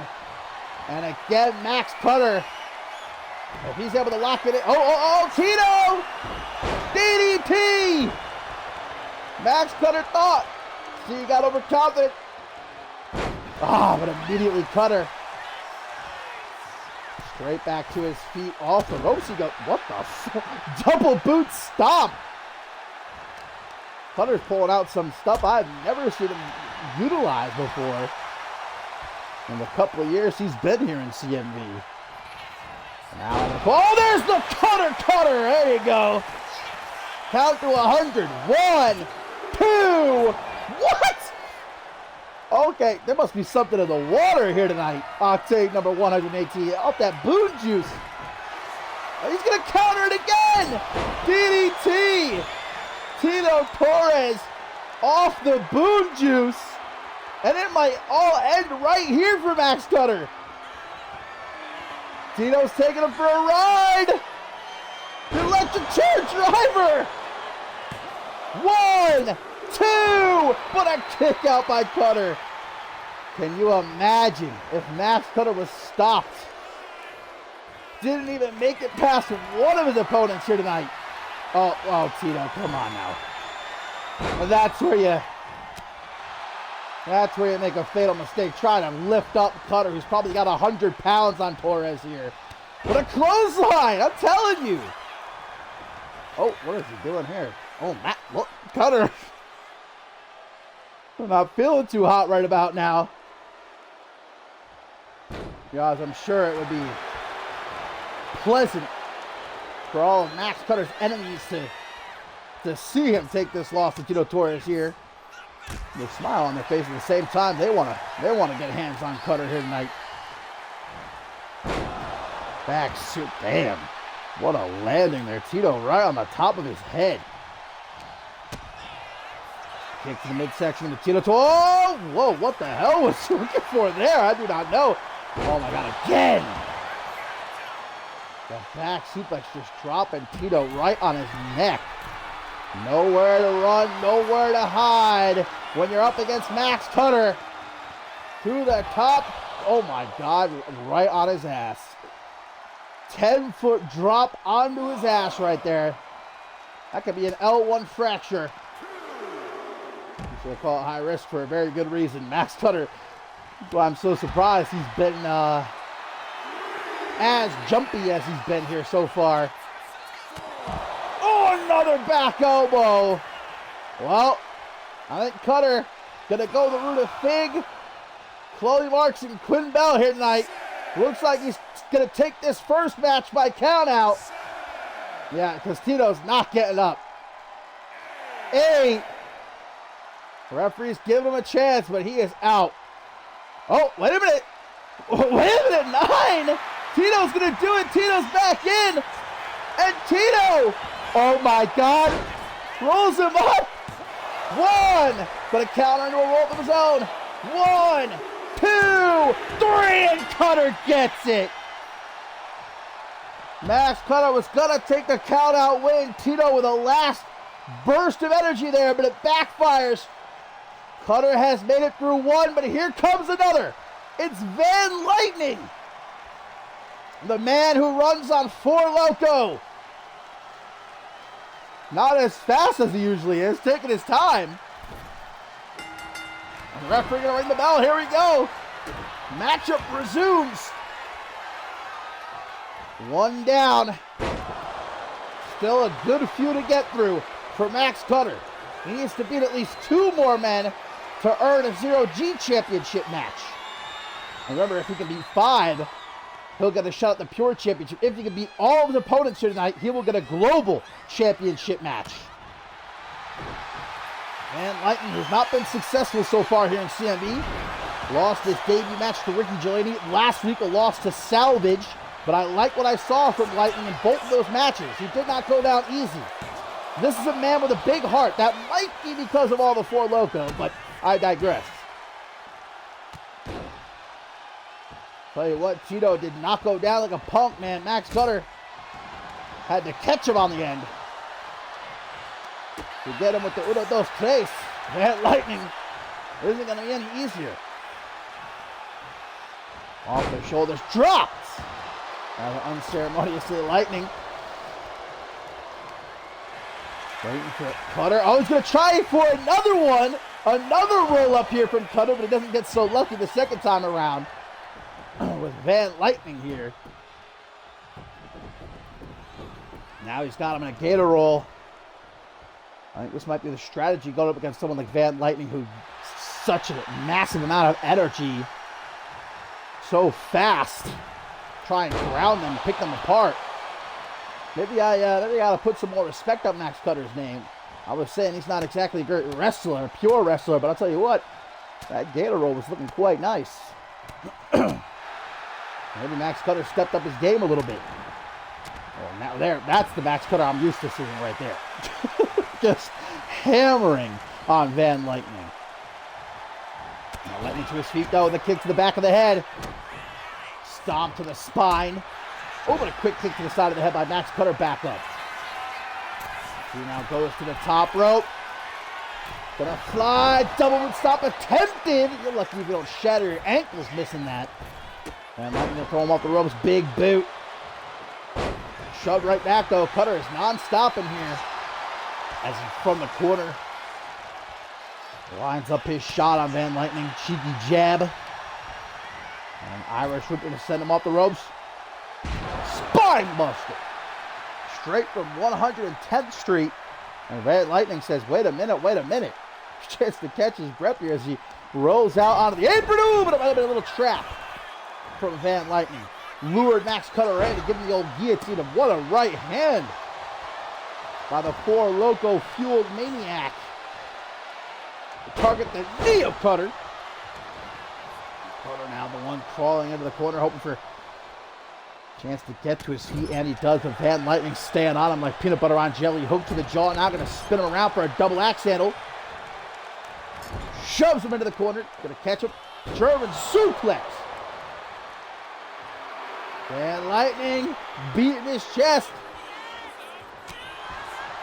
And again, Max Cutter, if he's able to lock it in. Tito! DDT! Max Cutter thought. See, he got overconfident. But immediately Cutter straight back to his feet off the ropes. He goes, what the double boot stomp. Cutter's pulling out some stuff I've never seen him utilize before in the couple of years he's been here in CMV. Now, there's the Cutter. There you go. Count to 100. 1, 2. What? Okay, there must be something in the water here tonight. Octane number 118. Off that boon juice. He's going to counter it again. DDT. Tito Torres off the boon juice. And it might all end right here for Max Cutter. Tito's taking him for a ride. The electric chair driver. 1, 2. What a kick out by Cutter. Can you imagine if Max Cutter was stopped? Didn't even make it past one of his opponents here tonight. Oh, Tito, come on now. And that's where you make a fatal mistake. Trying to lift up Cutter, who's probably got 100 pounds on Torres here. What a clothesline, I'm telling you. Oh, what is he doing here? Oh, look, Cutter. I'm not feeling too hot right about now. Guys, I'm sure it would be pleasant for all of Max Cutter's enemies to see him take this loss to Tito Torres here. With a smile on their face at the same time. They want to get hands on Cutter here tonight. Back suit, damn. What a landing there. Tito right on the top of his head. Kick to the midsection to Tito. Oh, whoa, what the hell was he looking for there? I do not know. Oh my God, again. The back suplex just dropping Tito right on his neck. Nowhere to run, nowhere to hide when you're up against Max Cutter. To the top. Oh my God, right on his ass. 10-foot drop onto his ass right there. That could be an L1 fracture. They call it high risk for a very good reason. Max Cutter, that's why I'm so surprised he's been as jumpy as he's been here so far. Oh, another back elbow. Well, I think Cutter gonna go the route of Fig, Chloe Marks, and Quinn Bell here tonight. Looks like he's gonna take this first match by count out. Yeah, because Tito's not getting up. 8. The referee's giving him a chance, but he is out. Oh, wait a minute. Wait a minute, 9. Tito's gonna do it. Tito's back in. And Tito, oh my God, rolls him up. 1. Gonna counter into a roll of his own. 1, 2, 3, and Cutter gets it. Max Cutter was gonna take the count out win. Tito with a last burst of energy there, but it backfires. Cutter has made it through 1, but here comes another. It's Van Lightning, the man who runs on 4 Loco. Not as fast as he usually is, taking his time. And the referee gonna ring the bell. Here we go. Matchup resumes. One down. Still a good few to get through for Max Cutter. He needs to beat at least 2 more men to earn a 0G championship match. Remember, if he can beat 5, he'll get a shot at the Pure Championship. If he can beat all of his opponents here tonight, he will get a global championship match. And Lightning has not been successful so far here in CMV. Lost his debut match to Ricky Gelady. Last week, a loss to Salvage. But I like what I saw from Lightning in both of those matches. He did not go down easy. This is a man with a big heart. That might be because of all the Four Loko, but I digress. Tell you what, Tito did not go down like a punk, man. Max Cutter had to catch him on the end to get him with the uno, dos, tres. That Lightning isn't going to be any easier. Off their shoulders, dropped. Unceremoniously, Lightning. Waiting for Cutter. Oh, he's going to try for another one. Another roll up here from Cutter, but he doesn't get so lucky the second time around. With Van Lightning here. Now he's got him in a gator roll. I think this might be the strategy going up against someone like Van Lightning, who's such a massive amount of energy. So fast. Try and ground them, pick them apart. Maybe I gotta put some more respect on Max Cutter's name. I was saying he's not exactly a great wrestler, a pure wrestler, but I'll tell you what, that gator roll was looking quite nice. Maybe Max Cutter stepped up his game a little bit. Oh, now that's the Max Cutter I'm used to seeing right there. Just hammering on Van Lightning. Now Lightning to his feet though, with a kick to the back of the head. Stomp to the spine. Oh, but a quick kick to the side of the head by Max Cutter, back up. He now goes to the top rope. Gonna fly, double root stop attempted. You're lucky if you don't shatter your ankles missing that. And Lightning gonna throw him off the ropes, big boot. Shoved right back though. Cutter is non-stop in here. As he's from the corner. Lines up his shot on Van Lightning, cheeky jab. And Irish Whip gonna send him off the ropes. Spine buster. Straight from 110th Street. And Van Lightning says, wait a minute. Chance to catch his breath here as he rolls out onto the apron. Ooh, but it might have been a little trap from Van Lightning. Lured Max Cutter in to give him the old guillotine. And what a right hand by the Four Loko fueled maniac. To target the knee of Cutter. Cutter now the one crawling into the corner, hoping for a chance to get to his feet, and he does. But Van Lightning staying on him like peanut butter on jelly. Hook to the jaw, now going to spin him around for a double axe handle. Shoves him into the corner, going to catch him. German suplex. Van Lightning beating his chest.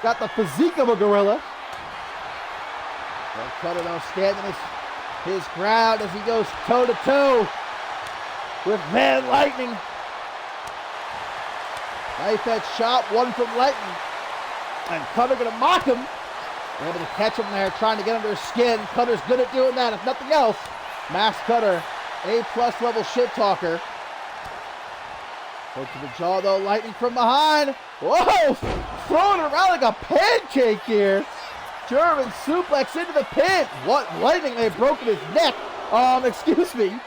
Got the physique of a gorilla. But Cutter though standing his ground as he goes toe-to-toe with Van Lightning. Knife edge shot, one from Lightning. And Cutter gonna mock him. Able to catch him there, trying to get under his skin. Cutter's good at doing that, if nothing else. Max Cutter, A+ level shit talker. Hook to the jaw though, Lightning from behind. Whoa! Throwing it around like a pancake here. German suplex into the pin. What? Lightning may have broken his neck. Excuse me.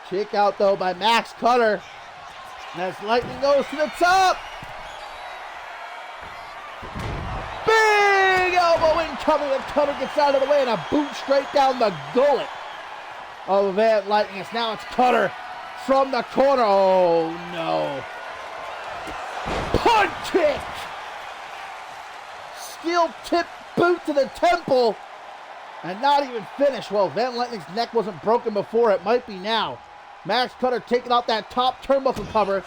Kick out though by Max Cutter. And as Lightning goes to the top. Big elbow incoming, and Cutter gets out of the way and a boot straight down the gullet of Van Lightning. Now it's Cutter from the corner. Oh no. Punt kick. Steel tip boot to the temple. And not even finished. Well, Van Lightning's neck wasn't broken before. It might be now. Max Cutter taking out that top turnbuckle cover.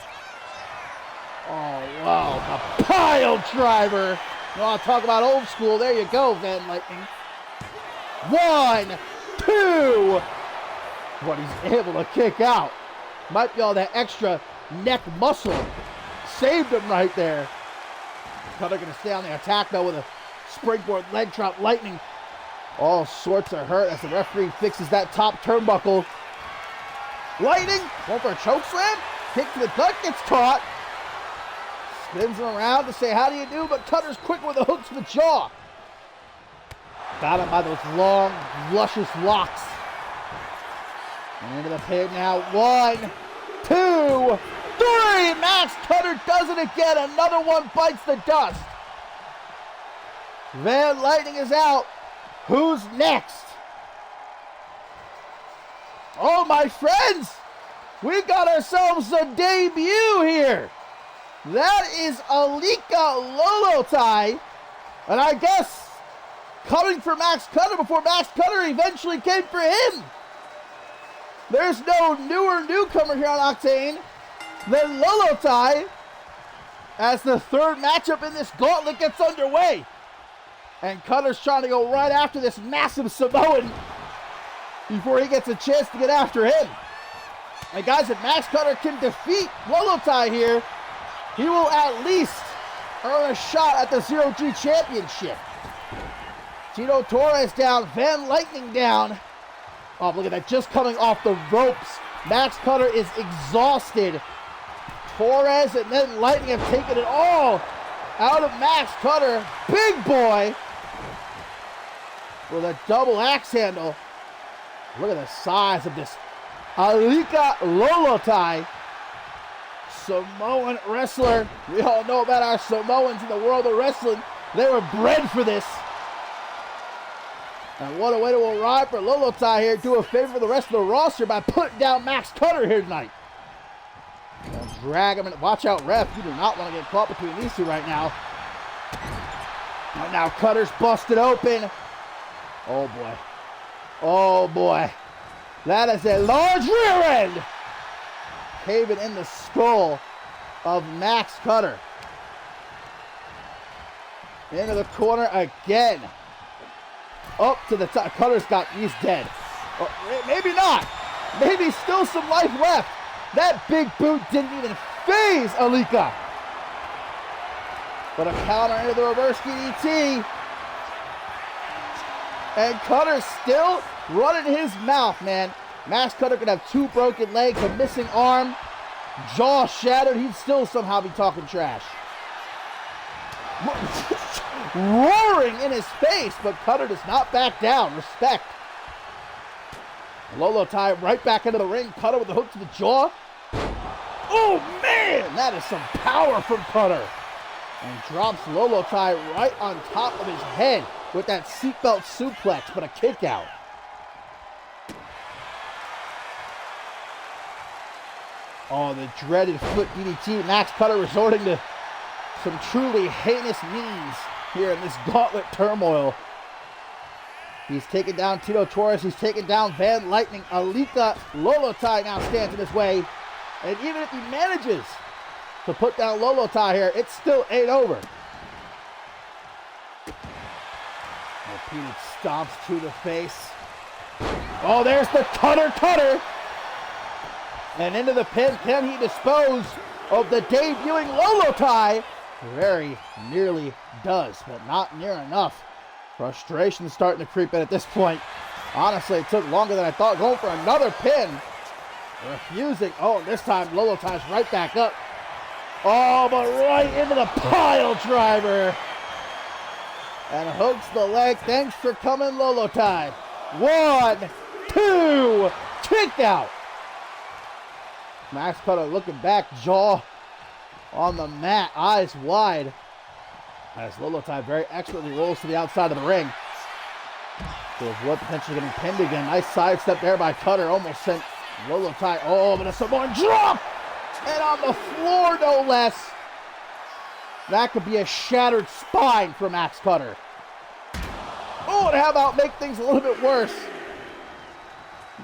Oh, wow. A pile driver. You want to talk about old school? There you go, Van Lightning. 1, 2. What he's able to kick out. Might be all that extra neck muscle. Saved him right there. Cutter going to stay on the attack, though, with a springboard leg drop. Lightning all sorts of hurt as the referee fixes that top turnbuckle. Lightning, going for a choke slam. Kick to the gut, gets caught. Spins him around to say, how do you do? But Cutter's quick with a hook to the jaw. Got him by those long, luscious locks. And into the pin now. 1, 2, 3. Max Cutter does it again. Another one bites the dust. Van Lightning is out. Who's next? Oh, my friends, we got ourselves a debut here. That is Alika Lolotai. And I guess coming for Max Cutter before Max Cutter eventually came for him. There's no newer newcomer here on Octane than Lolotai as the third matchup in this gauntlet gets underway. And Cutter's trying to go right after this massive Samoan before he gets a chance to get after him. And guys, if Max Cutter can defeat Lolotai here, he will at least earn a shot at the 0G championship. Tito Torres down, Van Lightning down. Oh, look at that, just coming off the ropes. Max Cutter is exhausted. Torres and then Lightning have taken it all out of Max Cutter. Big boy with a double axe handle. Look at the size of this Alika Lolotai, Samoan wrestler. We all know about our Samoans in the world of wrestling. They were bred for this. And what a way to arrive for Lolotai here. Do a favor for the rest of the roster by putting down Max Cutter here tonight. And drag him in. Watch out, ref. You do not want to get caught between these two right now. And now Cutter's busted open. Oh, boy. Oh, boy. That is a large rear end. Caving in the skull of Max Cutter. Into the corner again. Up to the top. He's dead. Oh, maybe not. Maybe still some life left. That big boot didn't even phase Alika. But a counter into the reverse DDT. And Cutter's still running his mouth, man. Max Cutter could have 2 broken legs, a missing arm, jaw shattered. He'd still somehow be talking trash. Roaring in his face, but Cutter does not back down. Respect. Lolotai right back into the ring. Cutter with the hook to the jaw. Oh, man! That is some power from Cutter. And drops Lolotai right on top of his head with that seatbelt suplex, but a kick out. Oh, the dreaded foot DDT. Max Cutter resorting to some truly heinous means here in this gauntlet turmoil. He's taken down Tito Torres. He's taken down Van Lightning. Alika Lolotai now stands in his way. And even if he manages to put down Lolotai here, it still ain't over. Repeated stomps to the face. Oh, there's the Cutter. And into the pin. Can he dispose of the debuting Lolotai? Very nearly does, but not near enough. Frustration starting to creep in at this point. Honestly, it took longer than I thought. Going for another pin. Refusing. Oh, this time Lolotai's right back up. Oh, but right into the pile driver. And hooks the leg. Thanks for coming, Lolotai. 1, 2, kick out. Max Cutter looking back, jaw on the mat, eyes wide. As Lolotai very expertly rolls to the outside of the ring. To avoid potentially getting pinned again. Nice sidestep there by Cutter. Almost sent Lolotai. Oh, but a Samoan drop! And on the floor, no less. That could be a shattered spine for Max Cutter. Oh, and how about make things a little bit worse?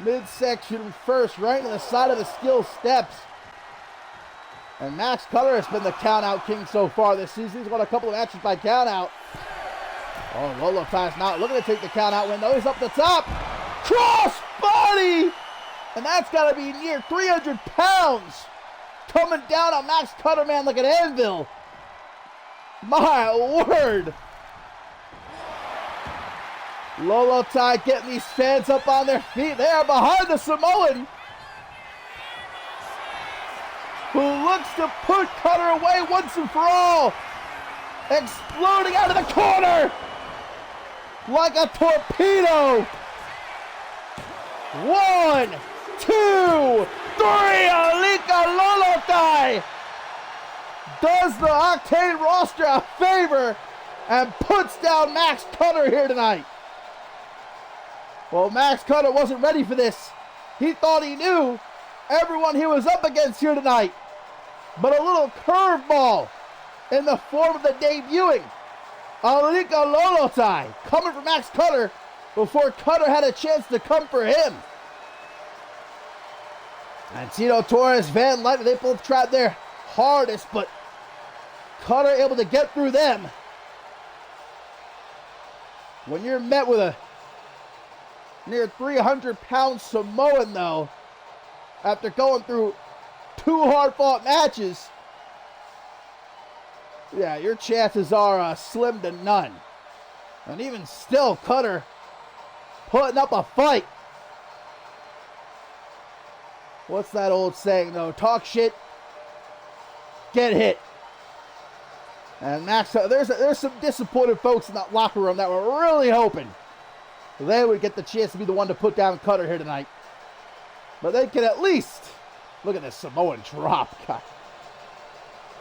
Midsection first, right into the side of the skill steps. And Max Cutter has been the count-out king so far this season. He's won a couple of matches by count-out. Oh, Lolotai's not looking to take the count-out win, though. He's up the top. Cross body! And that's got to be near 300 pounds. Coming down on Max Cutter, man, like an anvil. My word. Lolotai getting these fans up on their feet. They are behind the Samoan. looks to put Cutter away once and for all. Exploding out of the corner like a torpedo. 1, 2, 3. Alika Lolotai does the Octane roster a favor and puts down Max Cutter here tonight. Well, Max Cutter wasn't ready for this. He thought he knew everyone he was up against here tonight. But a little curveball in the form of the debuting Alika Lolotai coming for Max Cutter before Cutter had a chance to come for him. And Tito Torres, Van Leitner, they both tried their hardest, but Cutter able to get through them. When you're met with a near 300-pound Samoan, though, after going through 2 hard-fought matches, yeah, your chances are slim to none. And even still, Cutter putting up a fight. What's that old saying, though? Talk shit, get hit. And Max, there's some disappointed folks in that locker room that were really hoping they would get the chance to be the one to put down Cutter here tonight. But they can at least, look at this Samoan drop. God.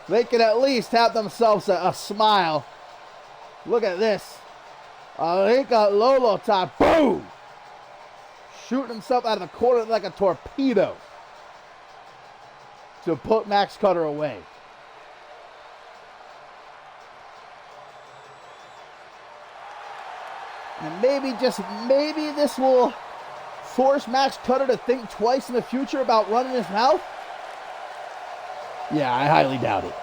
They can at least have themselves a smile. Look at this. Alika Lolotai, boom! Shooting himself out of the corner like a torpedo to put Max Cutter away. And maybe, just maybe, this will force Max Cutter to think twice in the future about running his mouth. Yeah, I highly doubt it.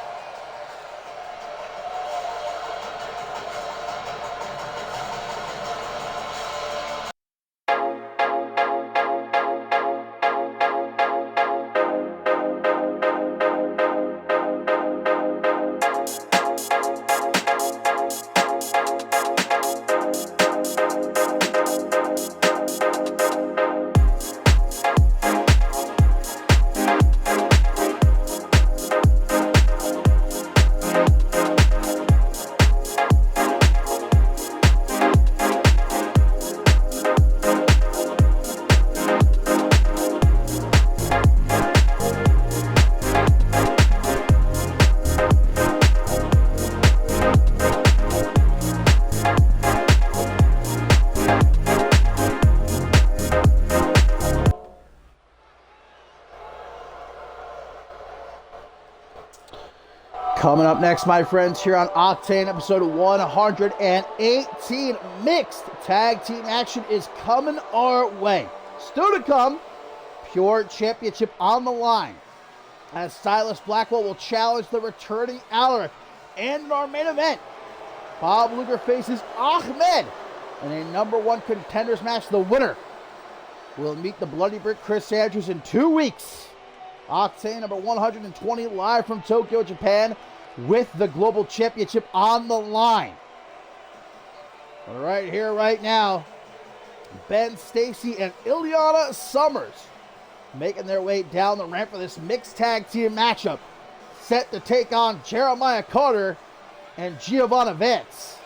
Coming up next, my friends, here on Octane, episode 118, mixed tag team action is coming our way. Still to come, pure championship on the line, as Silas Blackwell will challenge the returning Alaric. And in our main event, Bob Luger faces Ahmed in a #1 contenders match. The winner will meet the Bloody Brick Chris Andrews in 2 weeks. Octane number 120, live from Tokyo, Japan, with the Global Championship on the line. Right here, right now, Ben Stacy and Ileana Summers making their way down the ramp for this mixed tag team matchup, set to take on Jeremiah Carter and Giovanna Vance.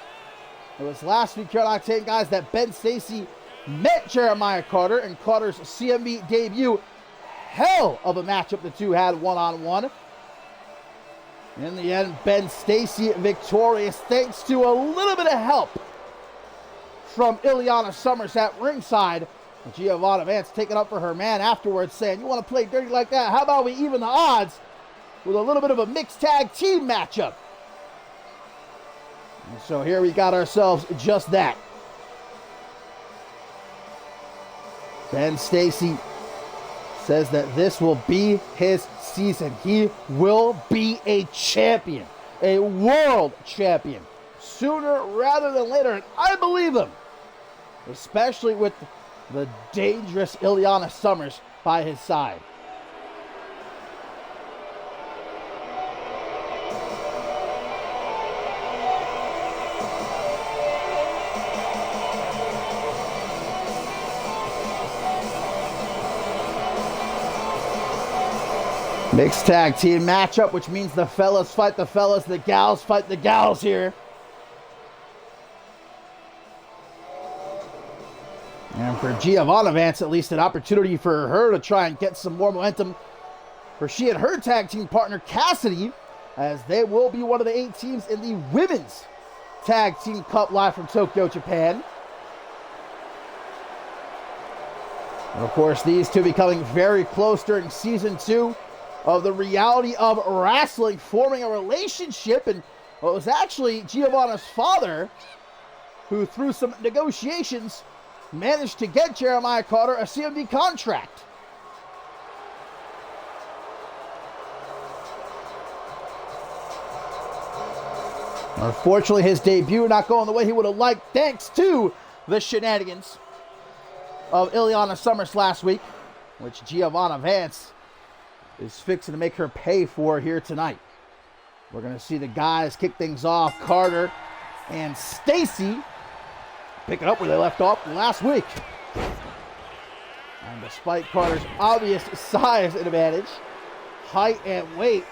It was last week here on Octane, guys, that Ben Stacy met Jeremiah Carter in Carter's CMV debut. Hell of a matchup the two had one-on-one. In the end, Ben Stacy victorious thanks to a little bit of help from Ileana Summers at ringside. Giovanna Vance taking up for her man afterwards, saying, "You want to play dirty like that? How about we even the odds with a little bit of a mixed tag team matchup?" And so here we got ourselves just that. Ben Stacy says that this will be his season. He will be a champion, a world champion, sooner rather than later, and I believe him, especially with the dangerous Ileana Summers by his side. Mixed tag team matchup, which means the fellas fight the fellas, the gals fight the gals here. And for Giovanna Vance, at least an opportunity for her to try and get some more momentum for she and her tag team partner Cassidy, as they will be one of the 8 teams in the Women's Tag Team Cup live from Tokyo, Japan. And of course, these two becoming very close during season 2 of the Reality of Wrestling, forming a relationship. And well, it was actually Giovanna's father who, through some negotiations, managed to get Jeremiah Carter a CMV contract. Unfortunately, his debut not going the way he would have liked, thanks to the shenanigans of Ileana Summers last week, which Giovanna Vance is fixing to make her pay for here tonight. We're going to see the guys kick things off. Carter and Stacy picking up where they left off last week. And despite Carter's obvious size advantage, height and weight,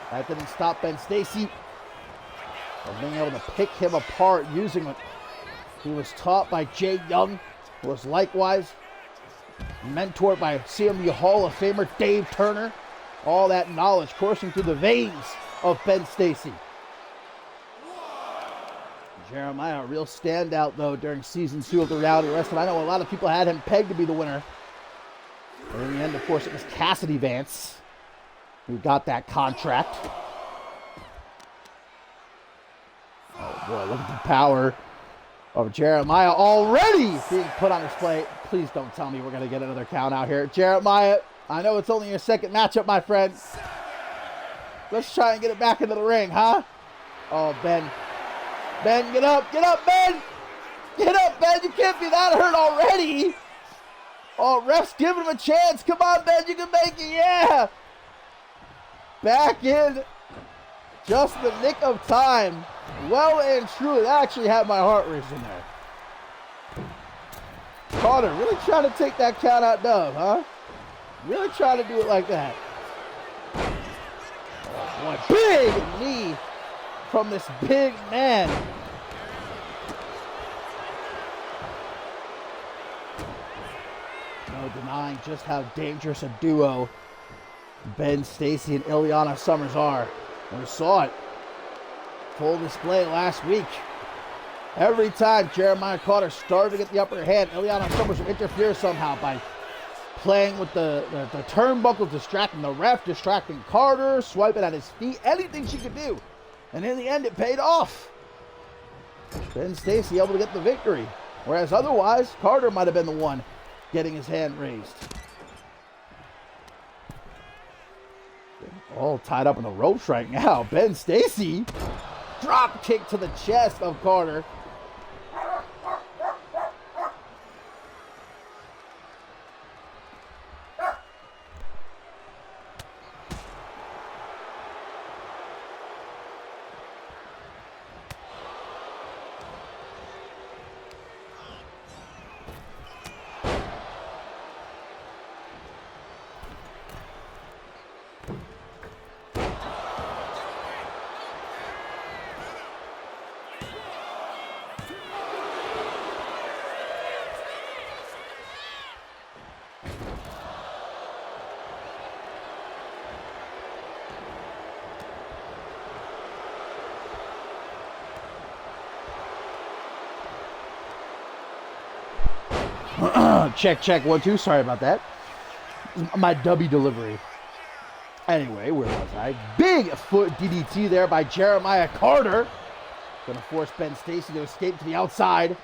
that didn't stop Ben Stacy from being able to pick him apart using what he was taught by Jay Young, who was likewise mentored by CMV Hall of Famer Dave Turner. All that knowledge coursing through the veins of Ben Stacy. Jeremiah, a real standout, though, during season 2 of the Reality Wrestling. I know a lot of people had him pegged to be the winner. But in the end, of course, it was Cassidy Vance who got that contract. Oh, boy, look at the power of Jeremiah already being put on display. Please don't tell me we're going to get another count out here. Jeremiah, I know it's only your second matchup, my friend. Let's try and get it back into the ring, huh? Oh, Ben. Ben, get up, Ben! Get up, Ben, you can't be that hurt already! Oh, ref's giving him a chance. Come on, Ben, you can make it, yeah! Back in just the nick of time. Well and truly, that actually had my heart racing there. Carter really trying to take that count out dub, huh? Really trying to do it like that. Oh boy, big knee from this big man. No denying just how dangerous a duo Ben Stacy and Ileana Summers are. We saw it. Full display last week. Every time Jeremiah Carter started to get the upper hand, Ileana Summers would interfere somehow by playing with the turnbuckles, distracting the ref, distracting Carter, swiping at his feet, anything she could do. And in the end, it paid off. Ben Stacy able to get the victory. Whereas otherwise, Carter might have been the one getting his hand raised. All tied up in the ropes right now. Ben Stacy, drop kick to the chest of Carter. Check, 1, 2. Sorry about that. My W delivery. Anyway, where was I? Big foot DDT there by Jeremiah Carter. Gonna force Ben Stacy to escape to the outside.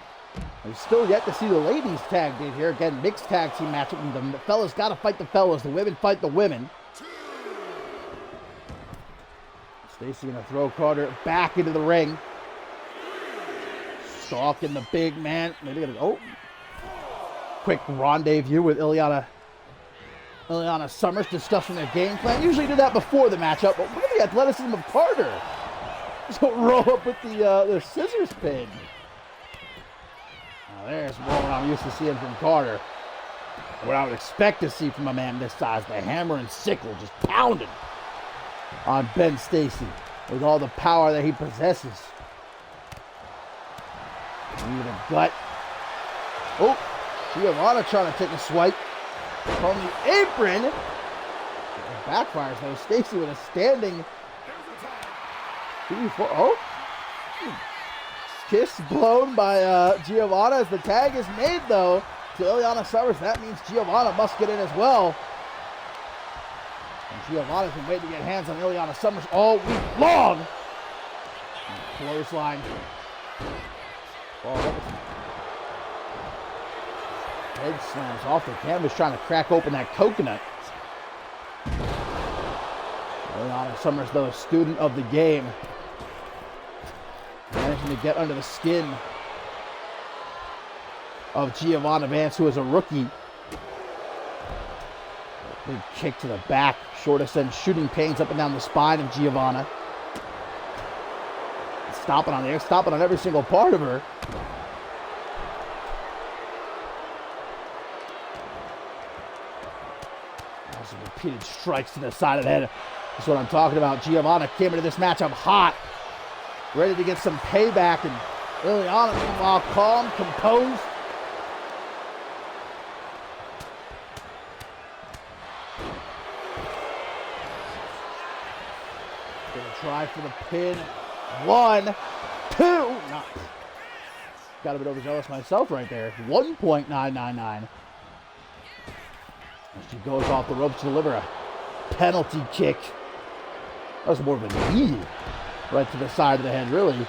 We've still yet to see the ladies tagged in here. Again, mixed tag team matchup. And the fellas gotta fight the fellas. The women fight the women. Stacy gonna throw Carter back into the ring. Stalking the big man. Maybe gonna go. Quick rendezvous with Ileana Summers, discussing their game plan. Usually do that before the matchup, but look at the athleticism of Carter. So roll up with the scissors pin. Now there's more what I'm used to seeing from Carter. What I would expect to see from a man this size, the hammer and sickle just pounding on Ben Stacy with all the power that he possesses. Even a gut. Oh, Giovanna trying to take a swipe from the apron. It backfires though. Stacy with a standing 3-4. Oh, kiss blown by Giovanna as the tag is made though to Ileana Summers. That means Giovanna must get in as well. And Giovanna's been waiting to get hands on Ileana Summers all week long. And clothesline. Head slams off the canvas trying to crack open that coconut. Ileana Summers, though, a student of the game. Managing to get under the skin of Giovanna Vance, who is a rookie. Big kick to the back. Shortest end shooting pains up and down the spine of Giovanna. Stomping on there, stomping on every single part of her. Some repeated strikes to the side of the head. That's what I'm talking about. Giovanna came into this matchup hot, ready to get some payback, and Ileana, meanwhile, calm, composed. Gonna try for the pin. 1, 2. No. Got a bit overzealous myself right there. 1.999. She goes off the ropes to deliver a penalty kick. That was more of a knee right to the side of the head, really. There's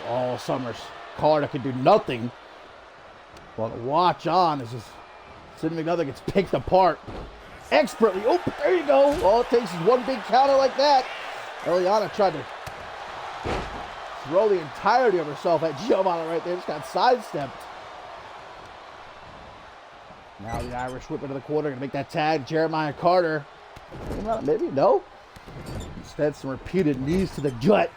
all Summers. Carter could do nothing but watch on as Sidney McNutter gets picked apart expertly. Oh, there you go. All it takes is one big counter like that. Ileana tried to throw the entirety of herself at Giovanna right there. Just got sidestepped. Now the Irish whip into the corner. Going to make that tag. Jeremiah Carter. Maybe, no. Instead, some repeated knees to the gut.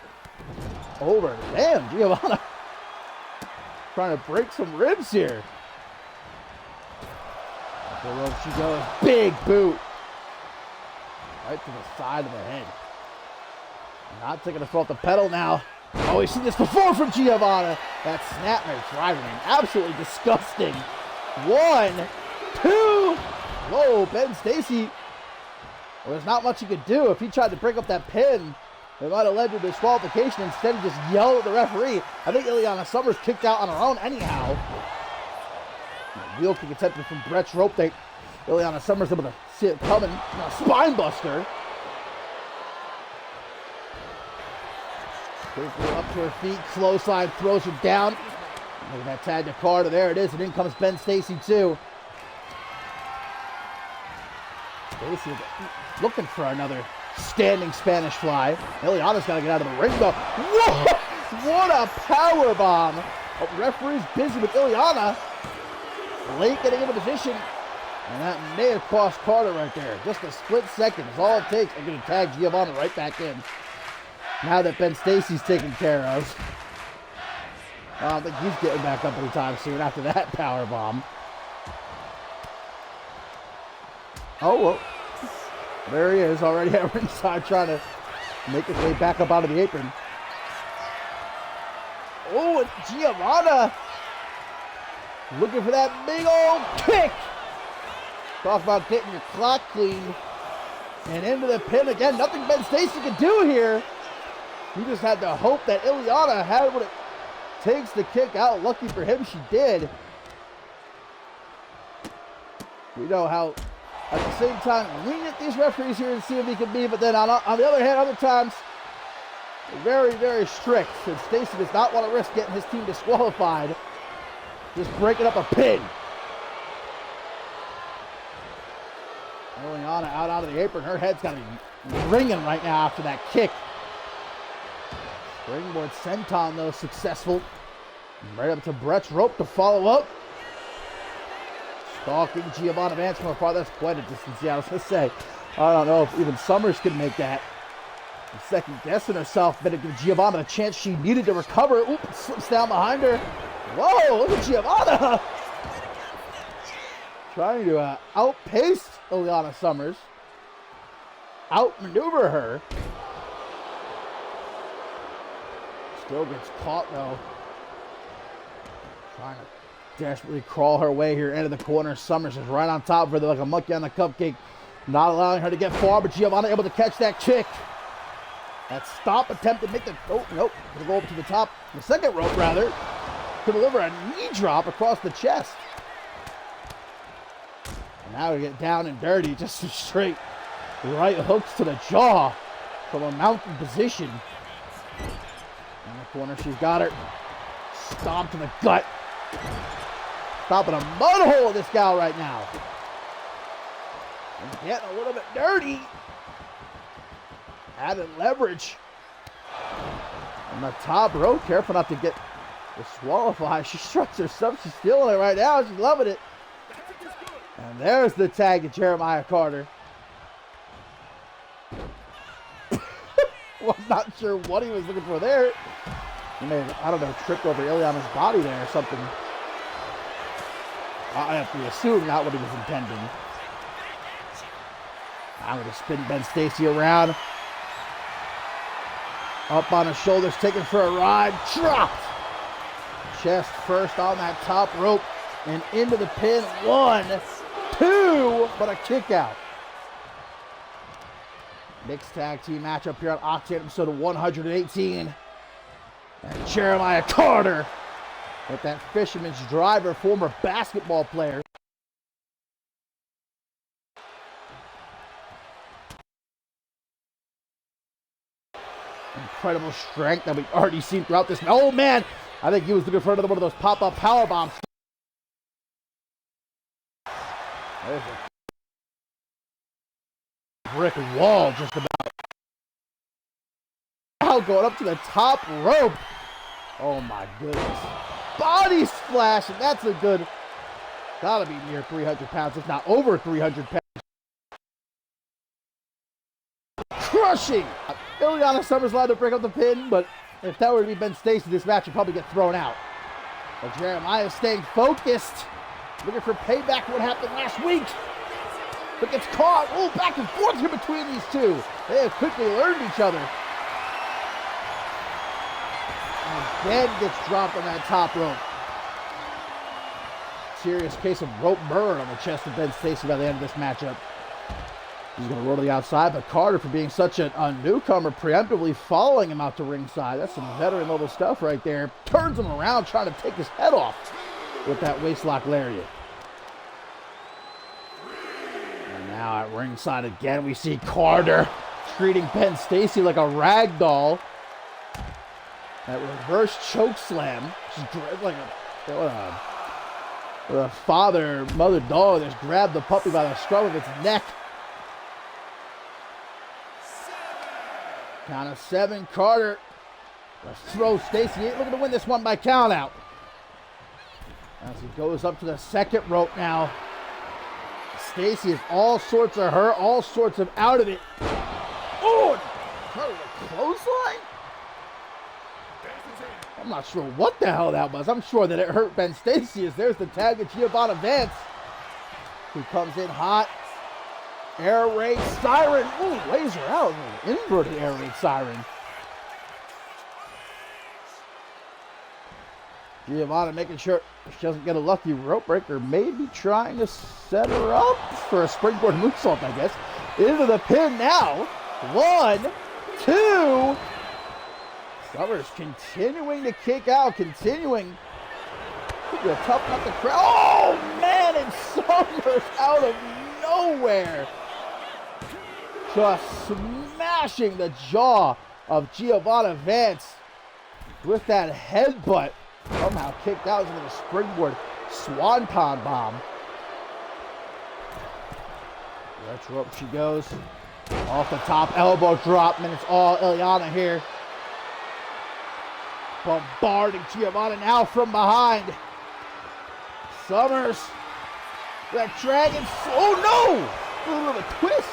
Over. Damn, Giovanna. Trying to break some ribs here. Up the rope she goes. Big boot. Right to the side of the head. Not taking a foot off the pedal now. Oh, we've seen this before from Giovanna. That snapmare driving in. Absolutely disgusting. 1, 2. Whoa, Ben Stacy. Well, there's not much he could do. If he tried to break up that pin, it might have led to disqualification. Instead, he just yelled at the referee. I think Ileana Summers kicked out on her own anyhow. Wheel kick attempted from Brett's rope. Ileana Summers able to see it coming. Spine buster. Quickly up to her feet. Clothesline throws her down. Look at that tag to Carter. There it is. And in comes Ben Stacy too. Stacy looking for another standing Spanish fly. Ileana's got to get out of the ring though. Whoa! What a power bomb! Oh, referee's busy with Ileana. Late getting into position. And that may have cost Carter right there. Just a split second is all it takes. I'm going to tag Giovanna right back in. Now that Ben Stacy's taken care of. I don't think he's getting back up anytime soon after that power bomb. Oh, well. There he is already at ringside trying to make his way back up out of the apron. Oh, and Giovanna looking for that big old kick. Talk about getting your clock clean. And into the pin again. Nothing Ben Stacy can do here. He just had to hope that Ileana had what it takes to kick out. Lucky for him, she did. We know how, at the same time, lenient these referees here in CMV can be, but then on the other hand, other times, very, very strict. And Stacy does not want to risk getting his team disqualified. Just breaking up a pin. Ileana out of the apron. Her head's got to be ringing right now after that kick. Springboard senton, though, successful. Right up to Brett's rope to follow up. Stalking Giovanna Vance from afar. That's quite a distance. Yeah, I was going to say, I don't know if even Summers could make that. Second guessing herself, but it gave Giovanna a chance she needed to recover. Oop, slips down behind her. Whoa, look at Giovanna. trying to outpace Ileana Summers. Outmaneuver her. Still gets caught though. Trying to desperately crawl her way here into the corner. Summers is right on top of her like a monkey on a cupcake. Not allowing her to get far, but Giovanna able to catch that kick. That stop attempt to make the... Oh, nope. Gonna go up to the top. The second rope, rather. To deliver a knee drop across the chest. And now we get down and dirty. Just straight right hooks to the jaw from a mounted position. In the corner, she's got her. Stomp to the gut. Stopping a mud hole of this gal right now. And getting a little bit dirty. Added leverage. On the top rope. Careful not to get the swallow fly. She struts herself. She's feeling it right now. She's loving it. And there's the tag to Jeremiah Carter. Well, I'm not sure what he was looking for there. He may have, I don't know, tripped over Ileana's body there or something. I have to assume not what he was intending. I'm going to spin Ben Stacy around. Up on his shoulders, taken for a ride. Dropped. Chest first on that top rope. And into the pin. 1, 2, but a kick out. Mixed tag team matchup here on Octane episode 118. And Jeremiah Carter with that fisherman's driver, former basketball player. Incredible strength that we've already seen throughout this. Oh man, I think he was looking for another one of those pop-up power bombs. There's a brick wall just about. Now going up to the top rope. Oh my goodness. Body splash, and that's a good, gotta be near 300 pounds, if not over 300 pounds. Crushing. Ileana Summers allowed to break up the pin, but if that were to be Ben Stacy, this match would probably get thrown out. But Jeremiah is staying focused, looking for payback for what happened last week. But gets caught. Oh, back and forth here between these two. They have quickly learned each other. And Ben gets dropped on that top rope. Serious case of rope burn on the chest of Ben Stacy by the end of this matchup. He's going to roll to the outside, but Carter, for being such a newcomer, preemptively following him out to ringside. That's some veteran-level stuff right there. Turns him around, trying to take his head off with that waistlock lariat. And now at ringside again, we see Carter treating Ben Stacy like a rag doll. That reverse choke slam. She's like a father, mother dog that's grabbed the puppy by the scruff of its neck. Count of 7, Carter. Let's throw Stacy. Ain't looking to win this one by count out. As he goes up to the second rope now. Stacy is all sorts of hurt, all sorts of out of it. Oh, Carter with a clothesline? I'm not sure what the hell that was. I'm sure that it hurt Ben Stacy as there's the tag of Giovanna Vance, who comes in hot. Air raid siren. Ooh, lays her out. Inverted air raid siren. Giovanna making sure she doesn't get a lucky rope breaker. Maybe trying to set her up for a springboard moonsault, I guess. Into the pin now. 1, 2. Summers continuing to kick out. Continuing to toughen up the crowd. Oh, man. And Summers out of nowhere. Just smashing the jaw of Giovanna Vance with that headbutt. Somehow kicked out into the springboard swanton bomb. Retro rope she goes. Off the top, elbow drop, and it's all Ileana here. Bombarding Giovanna now from behind. Summers. That dragon. Oh no! A little bit of a twist.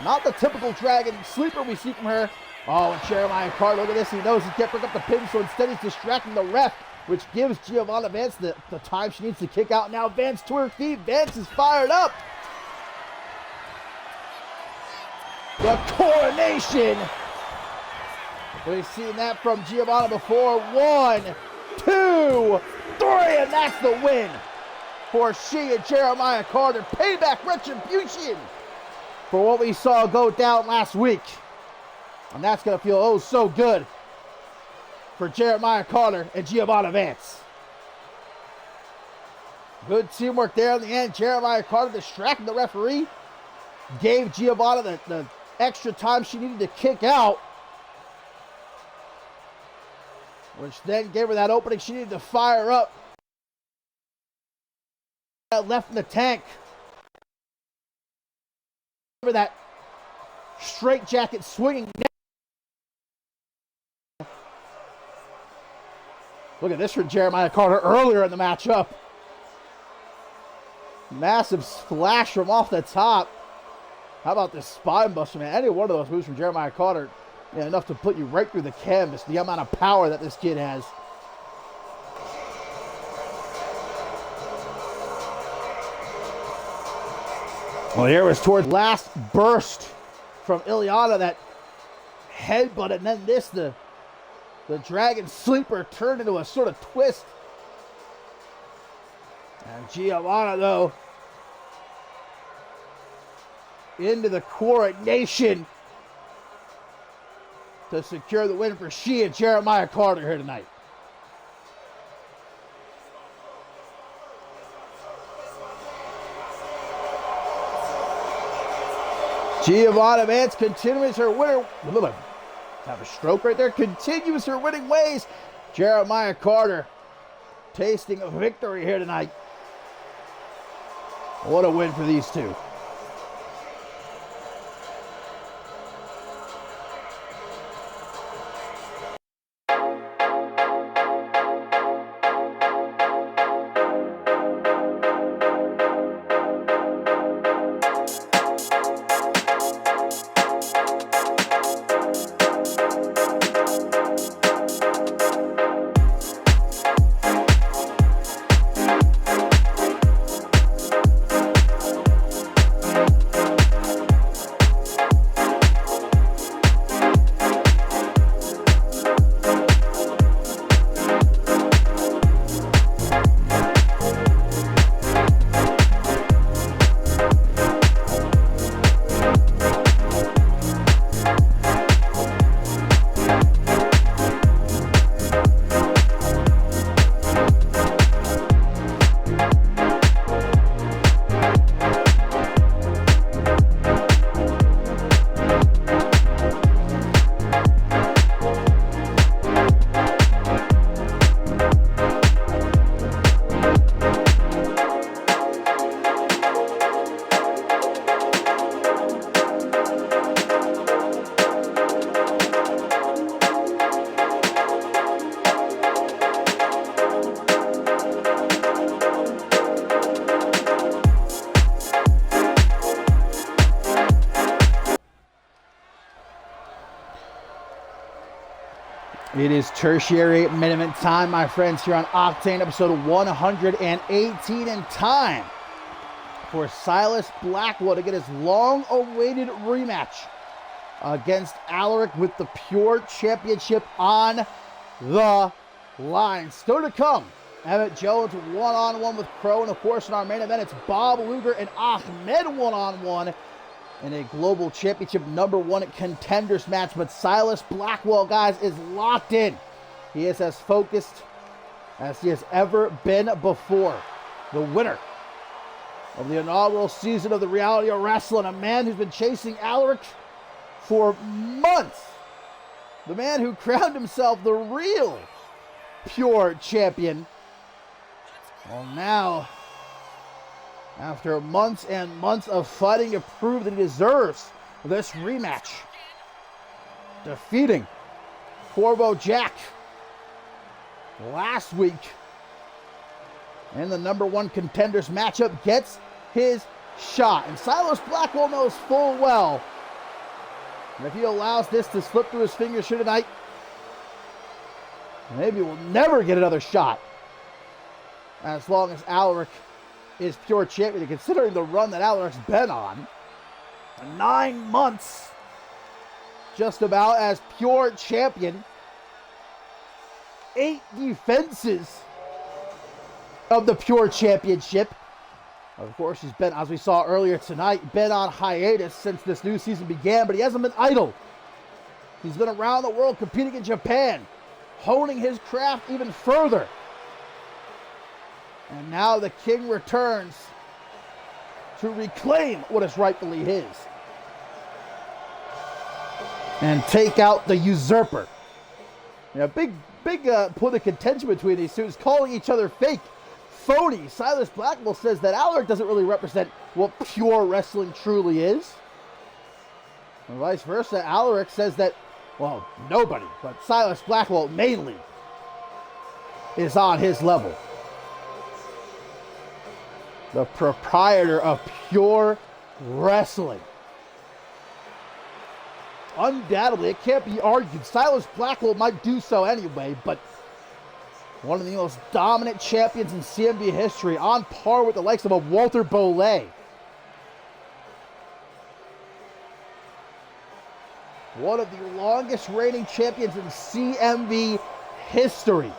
Not the typical dragon sleeper we see from her. Oh, and Jeremiah Carter, look at this. He knows he can't pick up the pin, so instead he's distracting the ref which gives Giovanna Vance the time she needs to kick out. Now Vance to her feet. Vance is fired up. The coronation. We've seen that from Giovanna before. 1, 2, 3, and that's the win for she and Jeremiah Carter. Payback, retribution for what we saw go down last week. And that's going to feel oh so good for Jeremiah Carter and Giovanna Vance. Good teamwork there in the end. Jeremiah Carter distracted the referee. Gave Giovanna the extra time she needed to kick out, which then gave her that opening she needed to fire up. Left in the tank. Remember that straight jacket swinging. Look at this for Jeremiah Carter earlier in the matchup. Massive splash from off the top. How about this spine buster, man? Any one of those moves from Jeremiah Carter, enough to put you right through the canvas. The amount of power that this kid has. Well, here was towards last burst from Ileana, that headbutt, and then this, the dragon sleeper turned into a sort of twist. And Giovanna, though, into the coronation to secure the win for she and Jeremiah Carter here tonight. Giovanna Vance continues her winner. Have a stroke right there. Continues her winning ways. Jeremiah Carter tasting a victory here tonight. What a win for these two. It is tertiary minimum time, my friends, here on Octane, episode 118, and time for Silas Blackwell to get his long-awaited rematch against Alaric with the Pure Championship on the line. Still to come, Emmett Jones one-on-one with Crow, and of course in our main event, it's Bob Luger and Ahmed one-on-one in a Global Championship #1 contenders match. But Silas Blackwell, guys, is locked in. He is as focused as he has ever been before. The winner of the inaugural season of the Reality of Wrestling, a man who's been chasing Alaric for months. The man who crowned himself the real Pure Champion. Well, now, after months and months of fighting to prove that he deserves this rematch, defeating Forbo Jack last week in the #1 contenders matchup, gets his shot. And Silas Blackwell knows full well that if he allows this to slip through his fingers here tonight, Maybe we'll never get another shot as long as Alaric is pure champion. Considering the run that Alaric's been on, 9 months just about as pure champion, 8 defenses of the pure championship. Of course, he's been, as we saw earlier tonight, been on hiatus since this new season began, but he hasn't been idle. He's been around the world competing in Japan, honing his craft even further. And now the king returns to reclaim what is rightfully his and take out the usurper. Big point of contention between these two, calling each other fake, phony. Silas Blackwell says that Alaric doesn't really represent what pure wrestling truly is. And vice versa, Alaric says that, well, nobody, but Silas Blackwell mainly, is on his level. The proprietor of pure wrestling. Undoubtedly, it can't be argued. Silas Blackwell might do so anyway, but one of the most dominant champions in CMV history, on par with the likes of a Walter Bolay. One of the longest reigning champions in CMV history.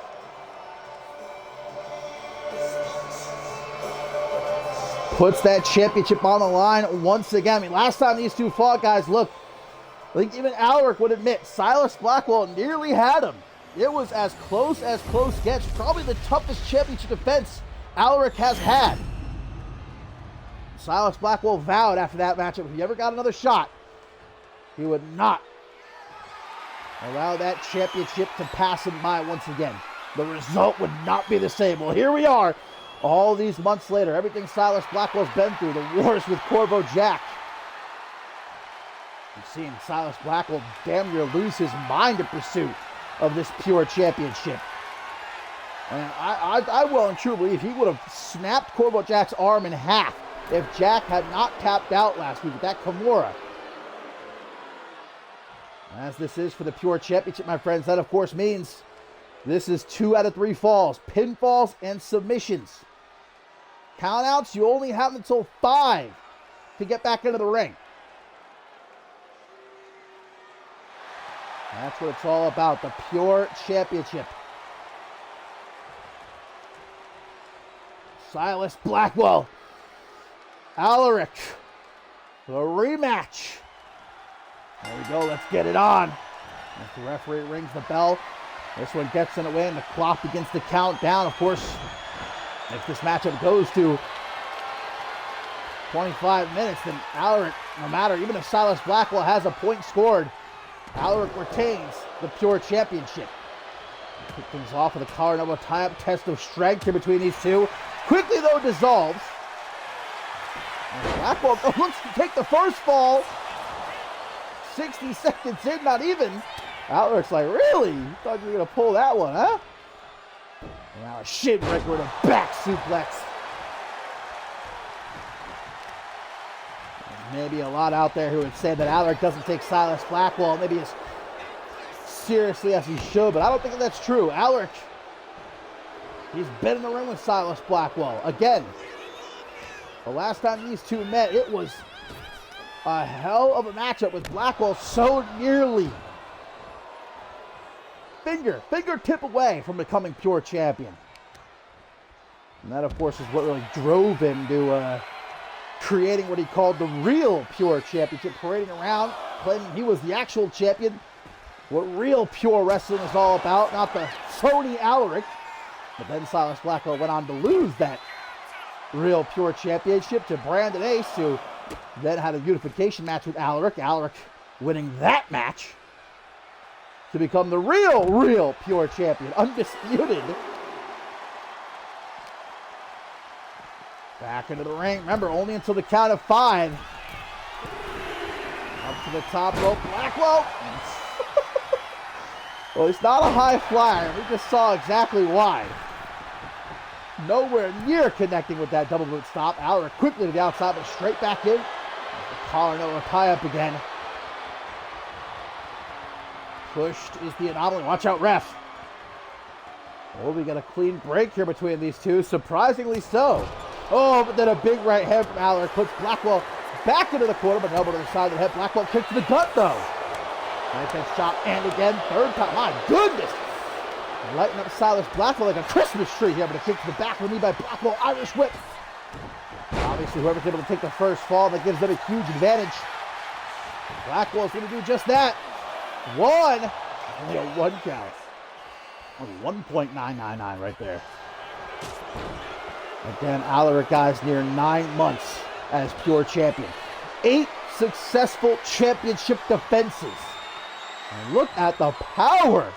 Puts that championship on the line once again. I mean, last time these two fought, guys, look, I think even Alaric would admit Silas Blackwell nearly had him. It was as close gets. Probably the toughest championship defense Alaric has had. Silas Blackwell vowed after that matchup, if he ever got another shot, he would not allow that championship to pass him by once again. The result would not be the same. Well, here we are, all these months later. Everything Silas Blackwell's been through, the wars with Corvo Jack. We've seen Silas Blackwell damn near lose his mind in pursuit of this pure championship. And I well and truly believe he would have snapped Corvo Jack's arm in half if Jack had not tapped out last week with that Kimura. As this is for the pure championship, my friends, that of course means this is 2 out of 3 falls, pinfalls and submissions. Countouts, you only have until 5 to get back into the ring. That's what it's all about, the pure championship. Silas Blackwell, Alaric, the rematch. There we go, let's get it on. As the referee rings the bell, this one gets in the way and the clock begins to count down. Of course, if this matchup goes to 25 minutes, then Alaric, no matter, even if Silas Blackwell has a point scored, Alaric retains the pure championship. Kick things off with a collar and elbow tie-up, test of strength here between these two. Quickly, though, dissolves. And Blackwell looks to take the first fall. 60 seconds in, not even. Alaric's like, really? You thought you were going to pull that one, huh? And now a shin breaker with a back suplex. Maybe a lot out there who would say that Alaric doesn't take Silas Blackwell maybe as seriously as he should, but I don't think that's true. Alaric, he's been in the ring with Silas Blackwell. Again, the last time these two met, it was a hell of a matchup with Blackwell so nearly fingertip away from becoming pure champion. And that, of course, is what really drove him to creating what he called the real pure championship, parading around, claiming he was the actual champion. What real pure wrestling is all about, not the phony Alaric. But then Silas Blackwell went on to lose that real pure championship to Brandon Ace, who then had a unification match with Alaric. Alaric winning that match to become the real pure champion, undisputed. Back into the ring. Remember, only until the count of 5. Up to the top rope. Blackwell. Well, he's not a high flyer. We just saw exactly why. Nowhere near connecting with that double boot stop. Alaric quickly to the outside, but straight back in. The collar and elbow tie up again. Pushed is the anomaly. Watch out, ref. Oh, we got a clean break here between these two. Surprisingly so. Oh, but then a big right hand from Alaric puts Blackwell back into the corner, but elbow to the side of the head. Blackwell kicks to the gut, though. Nice head shot, and again, third time. My goodness! Lighting up Silas Blackwell like a Christmas tree here, but a kick to the back of the knee by Blackwell. Irish whip. Obviously, whoever's able to take the first fall, that gives them a huge advantage. Blackwell's going to do just that. One. Only a one count. Only 1.999 right there. Again, Alaric, guys, near 9 months as pure champion. 8 successful championship defenses. And look at the power.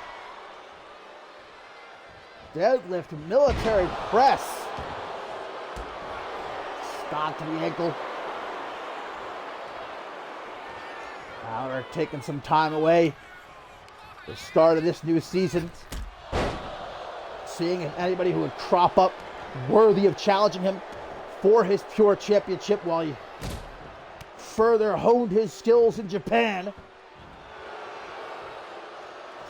Deadlift, military press. Stock to the ankle. Alaric taking some time away. The start of this new season. Seeing if anybody who would crop up worthy of challenging him for his pure championship while he further honed his skills in Japan.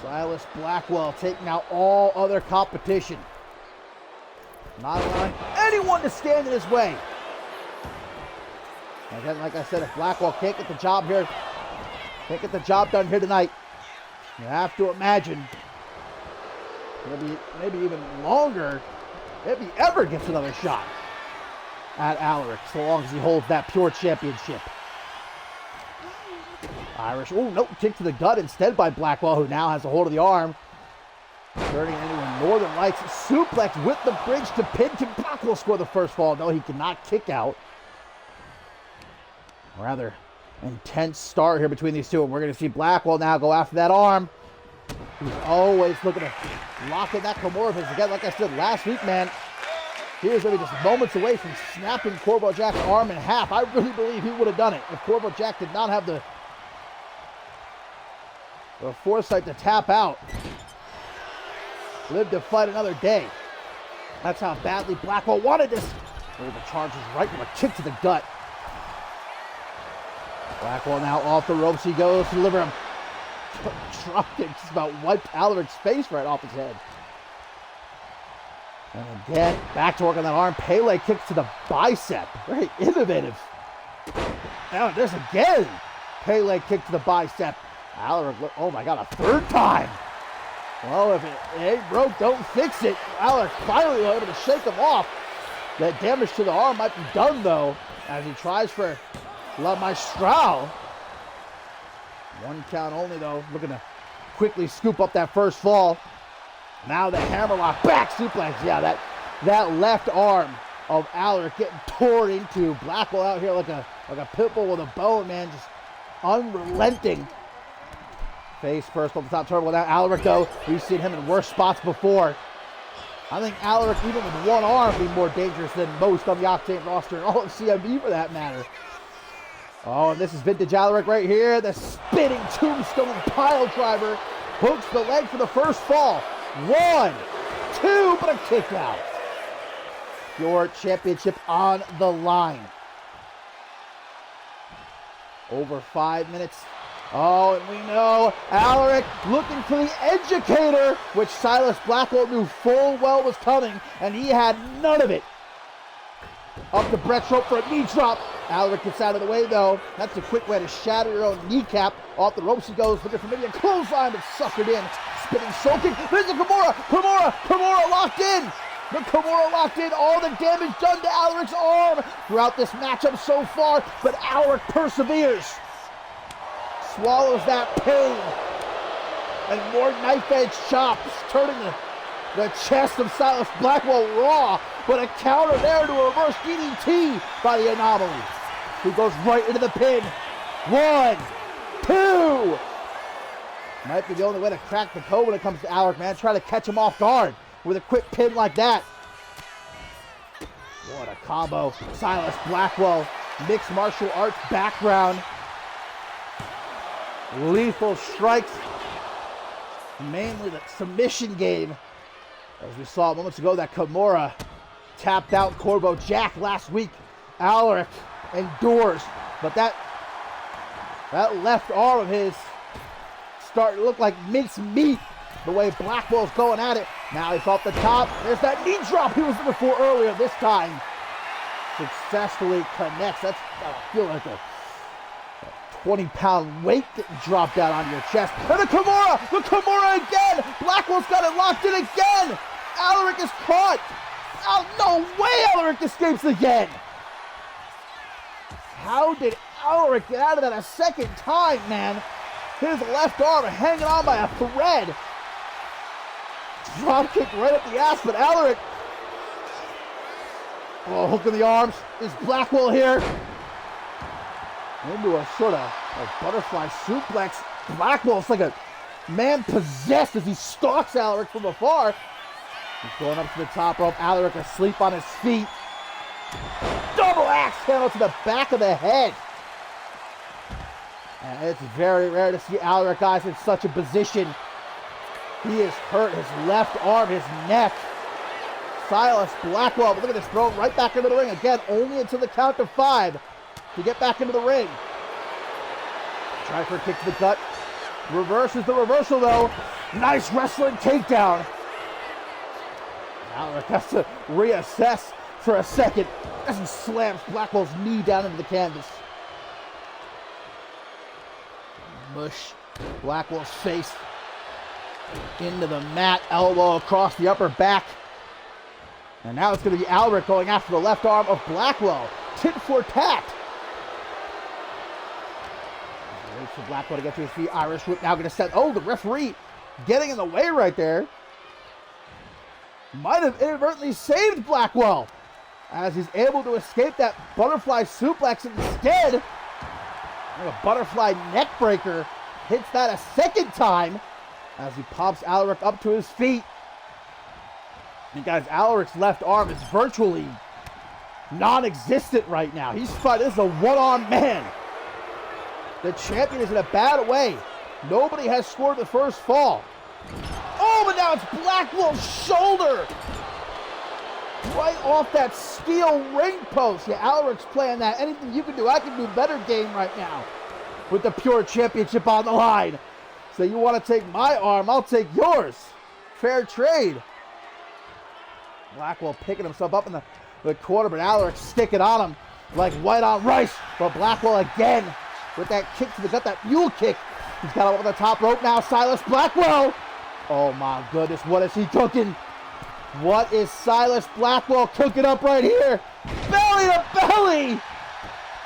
Silas Blackwell taking out all other competition. Not allowing anyone to stand in his way. Again, like I said, if Blackwell can't get the job here, can't get the job done here tonight, you have to imagine maybe even longer if he ever gets another shot at Alaric, so long as he holds that pure championship. Irish, oh, nope, kick to the gut instead by Blackwell, who now has a hold of the arm. Turning into a Northern Lights suplex with the bridge to pin. Can Blackwell score the first fall? No, he cannot kick out. Rather intense start here between these two, and we're going to see Blackwell now go after that arm. He's always looking to lock in that Kimura of his. Again, like I said last week, man, he was maybe just moments away from snapping Corvo Jack's arm in half. I really believe he would have done it if Corvo Jack did not have the foresight to tap out. Live to fight another day. That's how badly Blackwell wanted this. Oh, the charge is right with a kick to the gut. Blackwell now off the ropes. He goes to deliver him. Drop kick just about wiped Alaric's face right off his head. And again, back to work on that arm. Pele kicks to the bicep. Very innovative. Now there's again. Pele kick to the bicep. Alaric, oh my God, a third time. Well, if it ain't broke, don't fix it. Alaric finally able to shake him off. That damage to the arm might be done, though, as he tries for La Maestral. One count only, though. Looking to quickly scoop up that first fall. Now the hammerlock back suplex. Yeah, that left arm of Alaric getting torn into. Blackwell out here like a pit bull with a bone, man. Just unrelenting. Face first off the top turtle. Now Alaric, though, we've seen him in worse spots before. I think Alaric, even with one arm, would be more dangerous than most on the Octane roster and all of CMV for that matter. Oh, and this is vintage Alaric right here. The spinning tombstone pile driver hooks the leg for the first fall. 1, 2, but a kick out. Your championship on the line. Over 5 minutes. Oh, and we know Alaric looking for the educator, which Silas Blackwell knew full well was coming, and he had none of it. Up the breaststroke for a knee drop. Alaric gets out of the way, though. That's a quick way to shatter your own kneecap. Off the ropes he goes, looking for maybe a clothesline, but suckered in. Spinning soaking. There's a Kimura locked in. The Kimura locked in. All the damage done to Alaric's arm throughout this matchup so far, but Alaric perseveres. Swallows that pain. And more knife-edge chops, turning the chest of Silas Blackwell raw. But a counter there to a reverse DDT by the Anomaly, who goes right into the pin. 1, 2. Might be the only way to crack the code when it comes to Alaric, man. Try to catch him off guard with a quick pin like that. What a combo. Silas Blackwell, mixed martial arts background. Lethal strikes. Mainly the submission game. As we saw moments ago, that Kimura tapped out Corvo Jack last week. Alaric endures, but that left arm of his starting to look like minced meat. The way Blackwell's going at it. Now he's off the top. There's that knee drop he was looking for earlier. This time, successfully connects. That's I feel like a 20-pound weight getting dropped down on your chest. And the Kimura again. Blackwell's got it locked in again. Alaric is caught. Oh, no way Alaric escapes again. How did Alaric get out of that a second time, man? His left arm hanging on by a thread. Drop kick right up the ass, but Alaric. Oh, hook in the arms. Is Blackwell here? Into a sort of a butterfly suplex. Blackwell's like a man possessed as he stalks Alaric from afar. He's going up to the top rope. Alaric asleep on his feet. Double axe handle to the back of the head. And it's very rare to see Alaric, guys, in such a position. He is hurt. His left arm, his neck. Silas Blackwell, but look at this, thrown right back into the ring. Again, only until the count of 5 to get back into the ring. Try for a kick to the gut. Reverses the reversal, though. Nice wrestling takedown. Alaric has to reassess for a second as he slams Blackwell's knee down into the canvas. Mush Blackwell's face into the mat, elbow across the upper back. And now it's going to be Alaric going after the left arm of Blackwell. Tit for tat. Waits for Blackwell to get to his feet. Irish whip now going to set. Oh, the referee getting in the way right there. Might have inadvertently saved Blackwell as he's able to escape that butterfly suplex. Instead, a butterfly neck breaker hits that a second time as he pops Alaric up to his feet. And guys, Alaric's left arm is virtually non-existent right now. He's fighting. This is a one-armed man. The champion is in a bad way. Nobody has scored the first fall. Oh, but now it's Blackwell's shoulder. Right off that steel ring post. Yeah, Alaric's playing that. Anything you can do, I can do better game right now. With the Pure Championship on the line. So you want to take my arm, I'll take yours. Fair trade. Blackwell picking himself up in the corner, but Alaric sticking on him like white on rice. But Blackwell again with that kick to the gut, that mule kick. He's got him over the top rope now. Silas Blackwell. Oh my goodness, what is he cooking? What is Silas Blackwell cooking up right here? Belly to belly!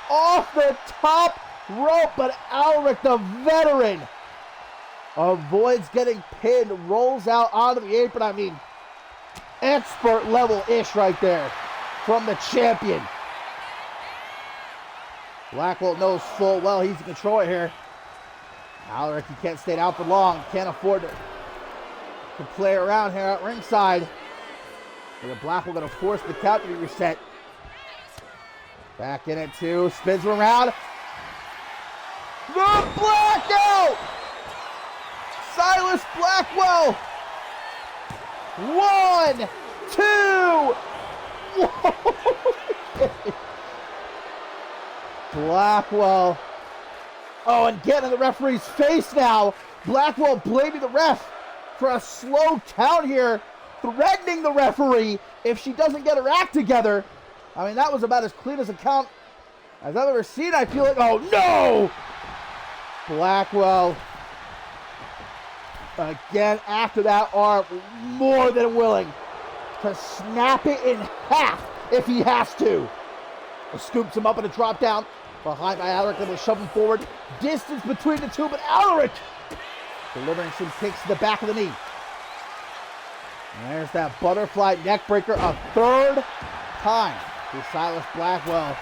Off the top rope, but Alaric, the veteran, avoids getting pinned, rolls out onto the apron. I mean, expert level-ish right there from the champion. Blackwell knows full well he's in control here. Alaric, he can't stay down for long. Can't afford to play around here at ringside. But Blackwell going to force the count to be reset. Back in it too. Spins him around. The blackout! Silas Blackwell. 1, 2. Blackwell. Oh, and getting in the referee's face now. Blackwell blaming the ref for a slow count here, threatening the referee if she doesn't get her act together. I mean, that was about as clean as a count as I've ever seen. I feel like, oh no! Blackwell, again after that arm, more than willing to snap it in half if he has to. Scoops him up in a drop down. Behind by Alaric, and will shove him forward. Distance between the two, but Alaric delivering some kicks to the back of the knee. And there's that butterfly neck breaker a third time to Silas Blackwell.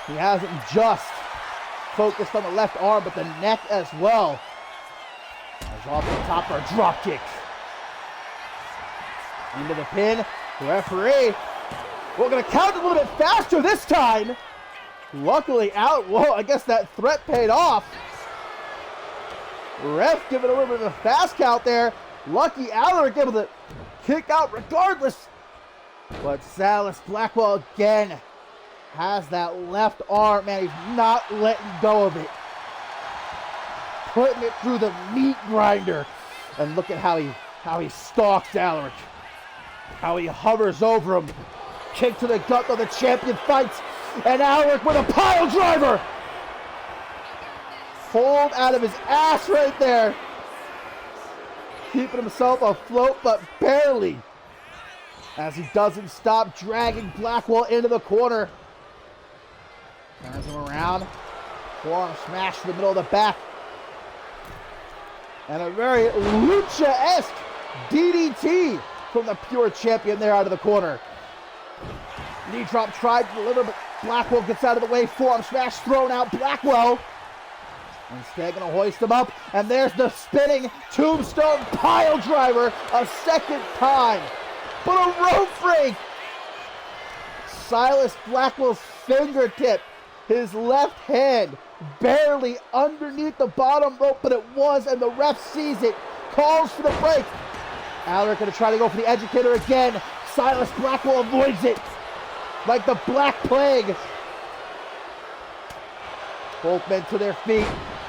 He hasn't just focused on the left arm, but the neck as well. As off the top for a drop kick. Into the pin. The referee, we're going to count a little bit faster this time. Luckily out. Whoa, I guess that threat paid off. Ref giving a little bit of a fast count there. Lucky Alaric able to kick out regardless. But Silas Blackwell again has that left arm. Man, he's not letting go of it. Putting it through the meat grinder. And look at how he How he stalks Alaric. How he hovers over him. Kick to the gut of the champion fights. And Alaric with a pile driver. Pulled out of his ass right there. Keeping himself afloat, but barely. As he doesn't stop dragging Blackwell into the corner. Turns him around. Forearm smash to the middle of the back. And a very lucha-esque DDT from the Pure Champion there out of the corner. Knee drop tried to deliver, but Blackwell gets out of the way. Forearm smash thrown out. Blackwell instead going to hoist him up. And there's the spinning tombstone pile driver a second time. But a rope break. Silas Blackwell's fingertip, his left hand, barely underneath the bottom rope, but it was, and the ref sees it, calls for the break. Alaric going to try to go for the educator again. Silas Blackwell avoids it like the Black Plague. Both men to their feet,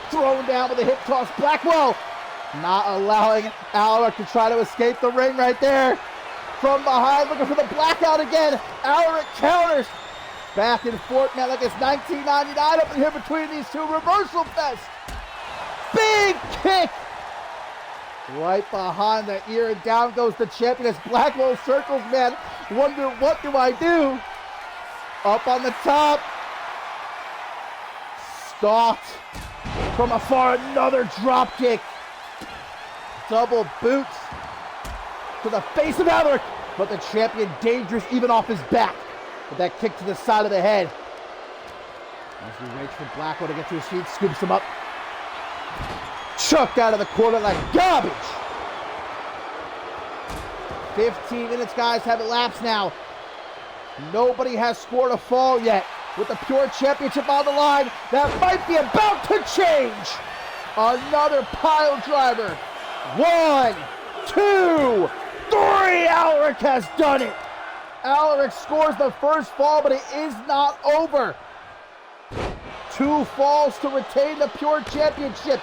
thrown down with a hip toss. Blackwell not allowing Alaric to try to escape the ring right there. From behind, looking for the blackout again. Alaric counters. Back and forth, man, like it's 1999 up in here between these two. Reversal fest. Big kick. Right behind the ear, and down goes the champion as Blackwell circles, man. Wonder, what do I do? Up on the top. Stalked from afar, another drop kick. Double boots to the face of Alaric, but the champion dangerous even off his back with that kick to the side of the head. As we reach for Blackwell to get to his feet, scoops him up. Chucked out of the corner like garbage. 15 minutes, guys, have elapsed now. Nobody has scored a fall yet. With the Pure Championship on the line, that might be about to change. Another pile driver. 1, 2, 3. Alaric has done it. Alaric scores the first fall, but it is not over. 2 falls to retain the Pure Championship.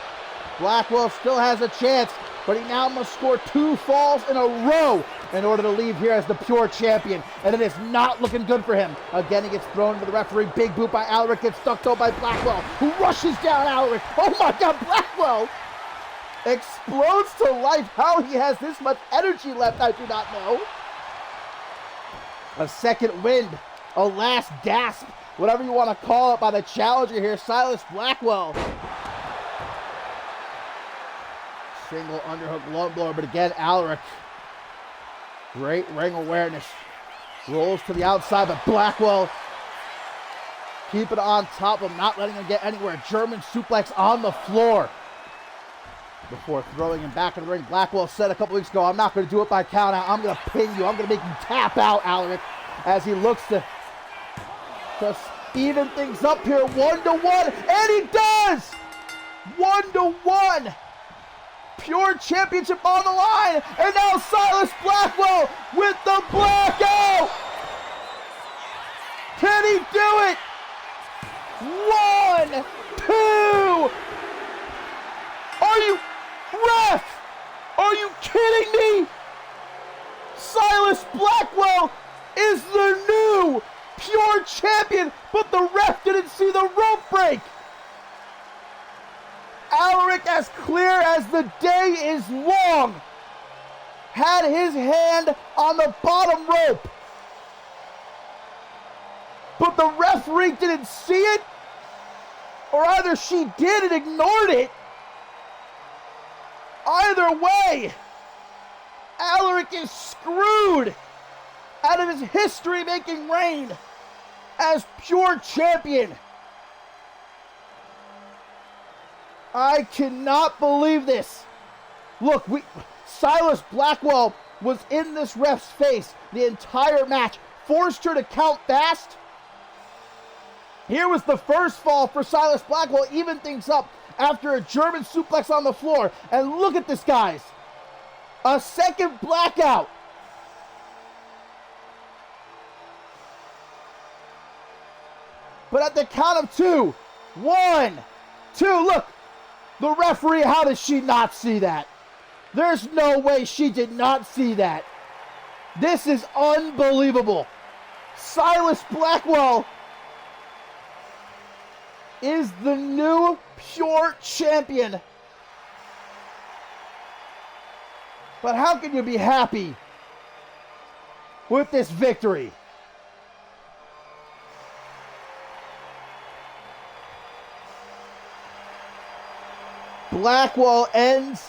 Blackwell still has a chance, but he now must score 2 falls in a row in order to leave here as the Pure Champion, and it is not looking good for him. Again, he gets thrown to the referee. Big boot by Alaric, gets stuck though by Blackwell, who rushes down Alaric. Oh my God, Blackwell explodes to life. How he has this much energy left, I do not know. A second wind, a last gasp, whatever you want to call it, by the challenger here, Silas Blackwell. Single underhook lung blower, but again, Alaric, great ring awareness. Rolls to the outside, but Blackwell keep it on top of him, not letting him get anywhere. German suplex on the floor before throwing him back in the ring. Blackwell said a couple weeks ago, I'm not going to do it by count out. I'm going to pin you. I'm going to make you tap out, Alaric, as he looks to just even things up here. 1-1, and he does! 1-1. Pure Championship on the line, and now Silas Blackwell with the blackout. Can he do it? 1, 2. Are you, ref? Are you kidding me? Silas Blackwell is the new Pure Champion, but the ref didn't see the rope break. Alaric, as clear as the day is long, had his hand on the bottom rope. But the referee didn't see it, or either she did and ignored it. Either way, Alaric is screwed out of his history-making reign as Pure Champion. I cannot believe this. Look, Silas Blackwell was in this ref's face the entire match, forced her to count fast. Here was the first fall for Silas Blackwell, even things up after a German suplex on the floor. And look at this, guys. A second blackout. But at the count of 2, 1, 2, look. The referee, how does she not see that? There's no way she did not see that. This is unbelievable. Silas Blackwell is the new pure champion. But how can you be happy with this victory? Blackwell ends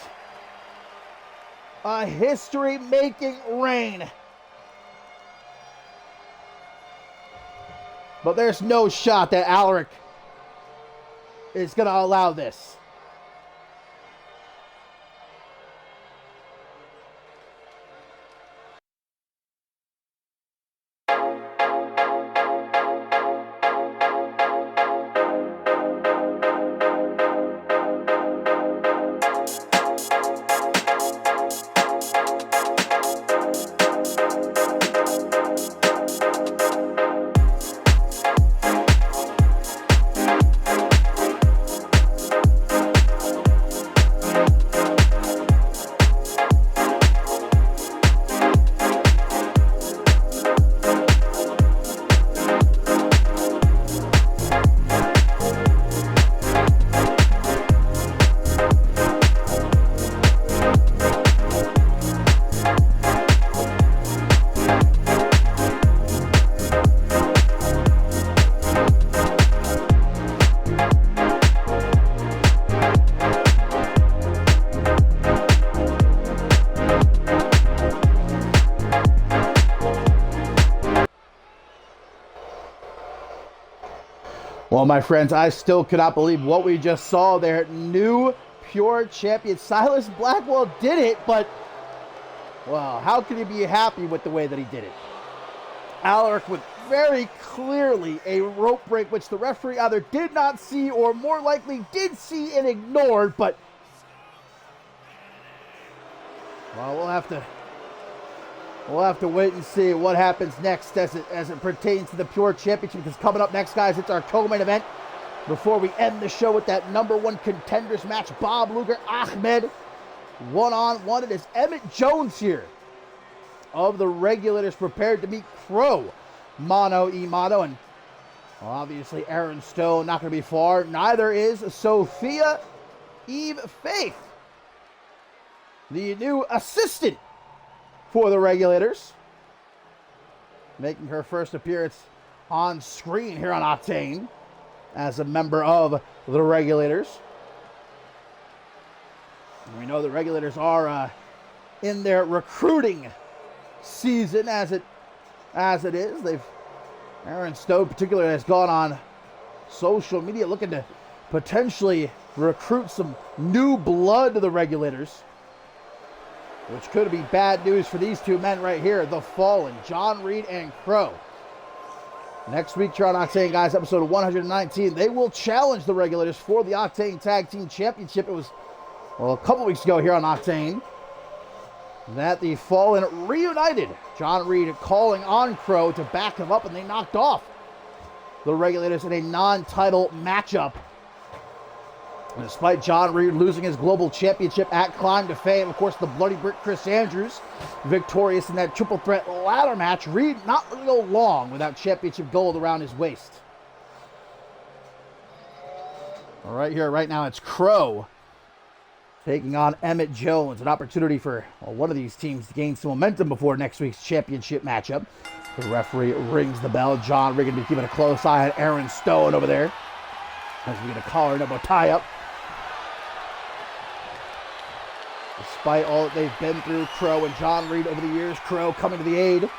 a history-making reign. But there's no shot that Alaric is going to allow this. Well, my friends, I still cannot believe what we just saw there. New pure champion Silas Blackwell did it, but, well, how can you be happy with the way that he did it? Alaric with very clearly a rope break, which the referee either did not see or more likely did see and ignored, but, well, we'll have to wait and see what happens next as it pertains to the Pure Championship. Because coming up next, guys, it's our co-main event. Before we end the show with that #1 contenders match, Bob Luger, Ahmed, one-on-one. It is Emmett Jones here of the Regulators prepared to meet Crow, mano a mano. And well, obviously Aaron Stone not going to be far. Neither is Sophia Eve Faith, the new assistant for the Regulators, making her first appearance on screen here on Octane as a member of the Regulators. And we know the Regulators are in their recruiting season as it is. Aaron Stone particularly has gone on social media looking to potentially recruit some new blood to the Regulators, which could be bad news for these two men right here, the Fallen, John Reed and Crow. Next week here on Octane, guys, episode 119, they will challenge the Regulators for the Octane Tag Team Championship. It was, well, a couple weeks ago here on Octane that the Fallen reunited. John Reed calling on Crow to back him up, and they knocked off the Regulators in a non-title matchup. And despite John Reed losing his global championship at Climb to Fame, of course, the Bloody Brick Chris Andrews victorious in that triple threat ladder match, Reed not going to go long without championship gold around his waist. All right, here, right now, it's Crow taking on Emmett Jones. An opportunity for one of these teams to gain some momentum before next week's championship matchup. The referee rings the bell. John Reed going to be keeping a close eye on Aaron Stone over there as we get a collar and elbow tie-up. Despite all that they've been through, Crow and John Reed over the years, Crow coming to the aid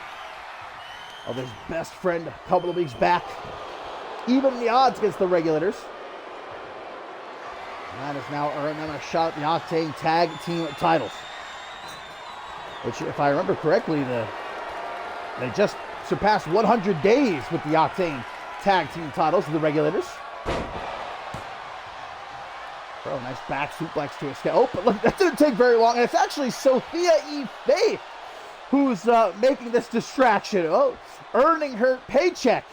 of his best friend a couple of weeks back, even the odds against the Regulators. And that has now earned them a shot at the Octane Tag Team titles, which, if I remember correctly, they just surpassed 100 days with the Octane Tag Team titles of the Regulators. Oh, nice back suplex to escape. Oh, but look, that didn't take very long. And it's actually Sophia E. Faith who's making this distraction. Oh, earning her paycheck.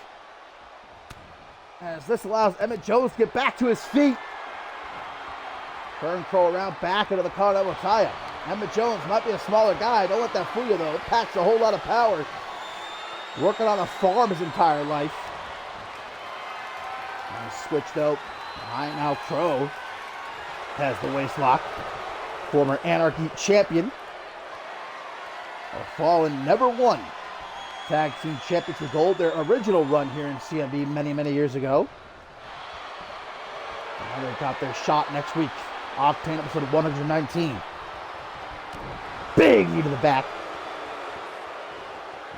As this allows Emmett Jones to get back to his feet. Turn Crow around, back into the collar elbow tie-up. Emmett Jones might be a smaller guy. Don't let that fool you, though. It packs a whole lot of power. Working on a farm his entire life. Nice switch, though. Behind now, Crow has the waist lock. Former Anarchy champion. A Fallen never won Tag Team Championship Gold. Their original run here in CMV many, many years ago. And they got their shot next week. Octane episode 119. Big knee to the back.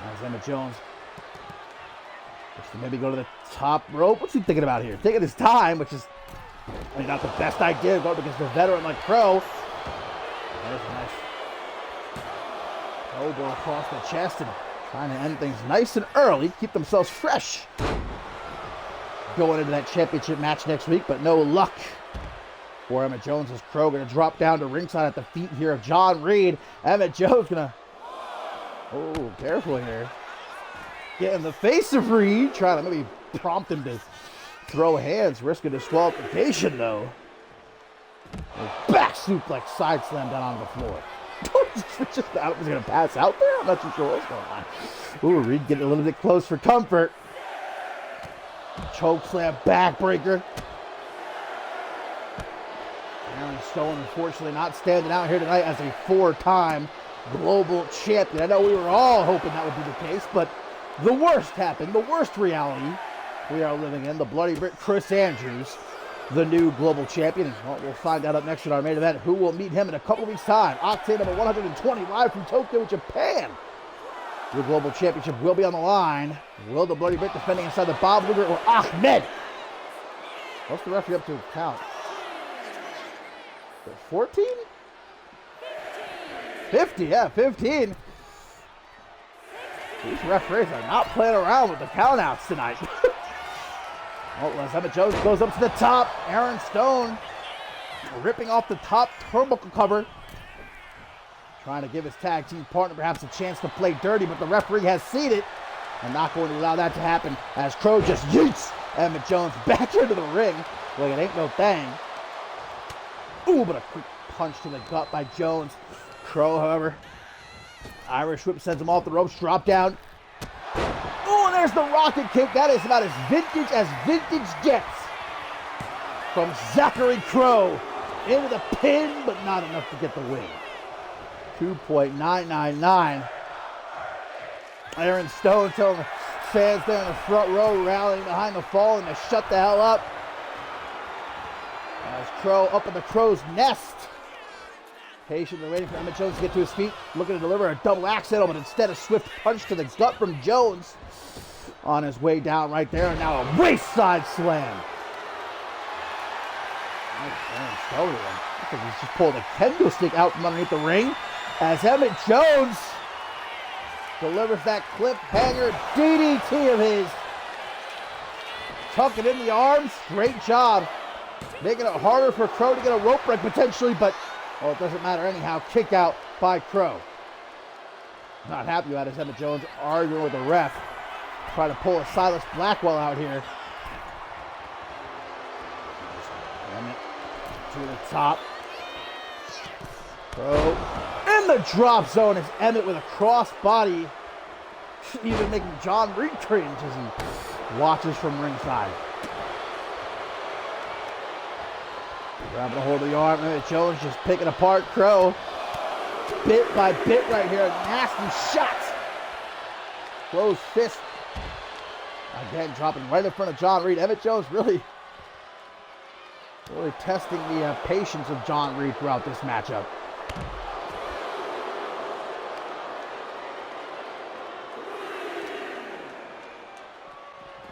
As Emmett Jones just to maybe go to the top rope. What's he thinking about here? Taking his time, which is not the best idea going against a veteran like Crow. There's a nice elbow across the chest and trying to end things nice and early, keep themselves fresh going into that championship match next week, but no luck for Emmett Jones as Crow going to drop down to ringside at the feet here of John Reed. Emmett Jones going to, oh, careful here. Get in the face of Reed, trying to maybe prompt him to throw hands, risk a disqualification though. A back suplex, side slam down on the floor. Just thought it was going to pass out there. I'm not too sure what's going on. Ooh, Reed getting a little bit close for comfort. Choke slam, backbreaker. Aaron Stone, unfortunately, not standing out here tonight as a 4-time global champion. I know we were all hoping that would be the case, but the worst happened. The worst reality we are living in. The Bloody Brit Chris Andrews, the new global champion. Well, we'll find out up next in our main event who will meet him in a couple weeks' time. Octane number 120 live from Tokyo, Japan. The global championship will be on the line. Will the Bloody Brit defending inside the Bob Luger or Ahmed? What's the referee up to count? 14? 50, yeah, 15. These referees are not playing around with the countouts tonight. Well, as Emmett Jones goes up to the top, Aaron Stone ripping off the top turnbuckle cover. Trying to give his tag team partner perhaps a chance to play dirty, but the referee has seen it and not going to allow that to happen as Crow just yeets Emmett Jones back into the ring like it ain't no thing. Ooh, but a quick punch to the gut by Jones. Crow, however, Irish whip sends him off the ropes, drop down. Oh, and there's the rocket kick. That is about as vintage gets from Zachary Crow into the pin, but not enough to get the win. 2.999. Aaron Stone telling the fans there in the front row rallying behind the Fallen to shut the hell up. As Crow up in the Crow's nest. Patiently waiting for Emmett Jones to get to his feet. Looking to deliver a double axe handle, but instead a swift punch to the gut from Jones. On his way down right there, and now a waist-side slam. Nice Stone. I think he's just pulled a kendo stick out from underneath the ring. As Emmett Jones delivers that cliffhanger DDT of his. Tucking in the arms. Great job. Making it harder for Crow to get a rope break potentially, but well, it doesn't matter anyhow. Kick out by Crow. Not happy about it as Emmett Jones arguing with the ref. Trying to pull a Silas Blackwell out here. Emmett to the top. Crow in the drop zone as Emmett with a cross body. Even making John Reed cringe as he watches from ringside. Grabbing a hold of the arm. Emmett Jones just picking apart Crow. Bit by bit right here. Nasty shots. Crow's fist. Again, dropping right in front of John Reed. Emmett Jones really testing the patience of John Reed throughout this matchup.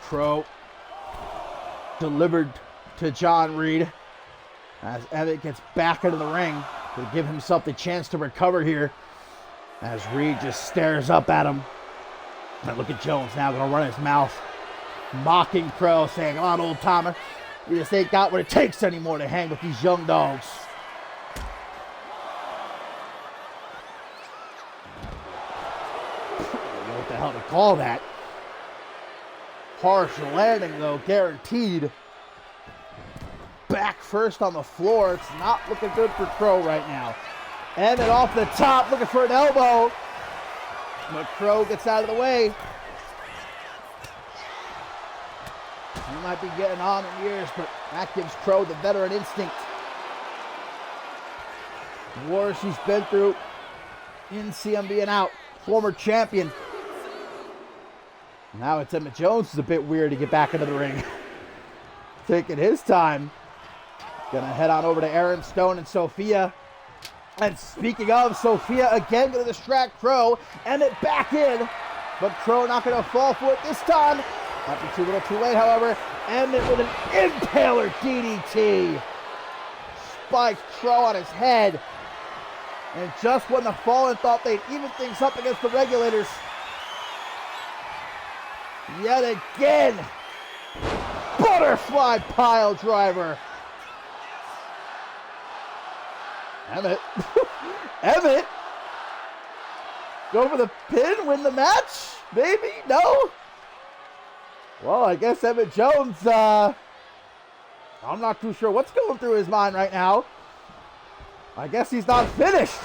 Crow delivered to John Reed as Emmett gets back into the ring to give himself the chance to recover here as Reed just stares up at him. And look at Jones now, going to run his mouth, mocking Crow, saying, "Come on, old timer, you just ain't got what it takes anymore to hang with these young dogs." I don't know what the hell to call that. Harsh landing, though, guaranteed. Back first on the floor. It's not looking good for Crow right now. Emmett off the top, looking for an elbow. But Crow gets out of the way. He might be getting on in years, but that gives Crow the veteran instinct. Wars he's been through in CMV and out. Former champion. Now it's Emmett Jones. It's a bit weird to get back into the ring. Taking his time. Gonna head on over to Aaron Stone and Sophia. And speaking of, Sophia again gonna distract Crow. Emmett back in. But Crow not gonna fall for it this time. Might be too little too late, however. Emmett with an impaler DDT. Spikes Crow on his head. And just when the Fallen thought they'd even things up against the Regulators, yet again, butterfly pile driver. Emmett. Emmett. Go for the pin, win the match? Maybe? No? Well, I guess Emmett Jones, I'm not too sure what's going through his mind right now. I guess he's not finished.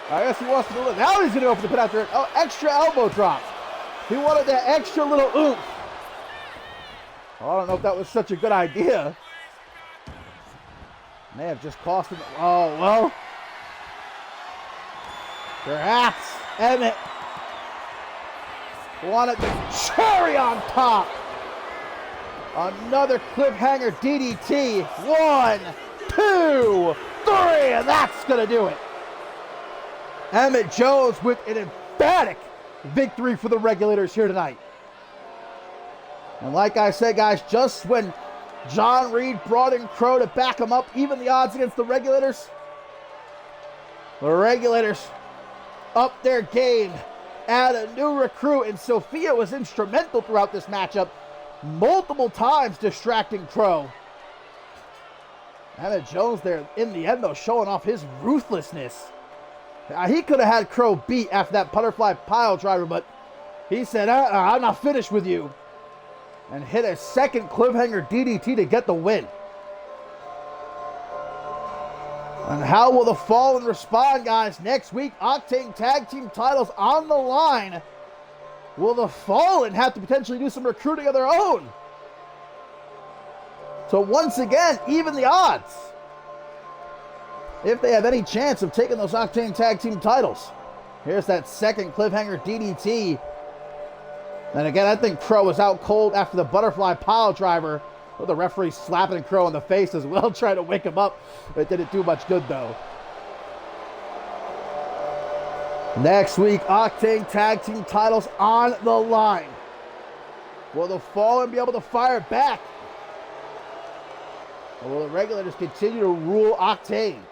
I guess he wants to do it. Now he's going to go for the pin after it. Oh, extra elbow drop. He wanted that extra little oomph. Well, I don't know if that was such a good idea. May have just cost him. Oh, well. Perhaps Emmett wanted the cherry on top. Another cliffhanger DDT. 1, 2, 3, and that's going to do it. Emmett Jones with an emphatic victory for the Regulators here tonight. And like I said, guys, just when John Reed brought in Crow to back him up, even the odds against the Regulators upped their game, add a new recruit, and Sophia was instrumental throughout this matchup, multiple times distracting Crow. Emmett Jones there in the end, though, showing off his ruthlessness. He could have had Crow beat after that butterfly pile driver, but he said, I'm not finished with you. And hit a second cliffhanger DDT to get the win. And how will the Fallen respond, guys? Next week, Octane Tag Team titles on the line. Will the Fallen have to potentially do some recruiting of their own? So once again, even the odds, if they have any chance of taking those Octane Tag Team titles. Here's that second cliffhanger DDT. And again, I think Crow was out cold after the butterfly pile driver. With the referee slapping Crow in the face as well, trying to wake him up. It didn't do much good, though. Next week, Octane Tag Team titles on the line. Will the Fallen be able to fire back? Or will the Regulators continue to rule Octane?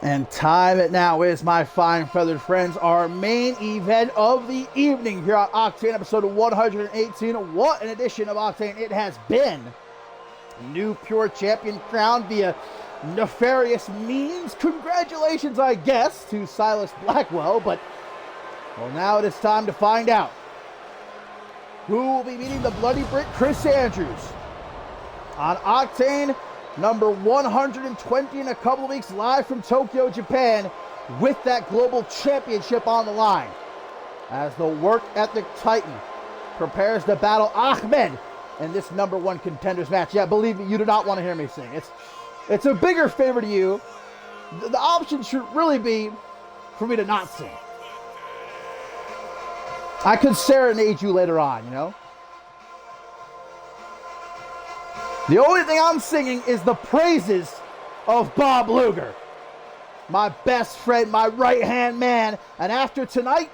And time it now is, my fine feathered friends, our main event of the evening here on Octane, episode 118. What an edition of Octane it has been. New Pure Champion crowned via nefarious means. Congratulations, I guess, to Silas Blackwell. But, well, now it is time to find out who will be meeting the Bloody Brick Chris Andrews on Octane number 120 in a couple of weeks, live from Tokyo, Japan, with that global championship on the line. As the work ethic titan prepares to battle Ahmed in this number one contenders match. Yeah, believe me, you do not want to hear me sing. It's a bigger favor to you. The option should really be for me to not sing. I could serenade you later on, you know? The only thing I'm singing is the praises of Bob Luger, my best friend, my right-hand man, and after tonight,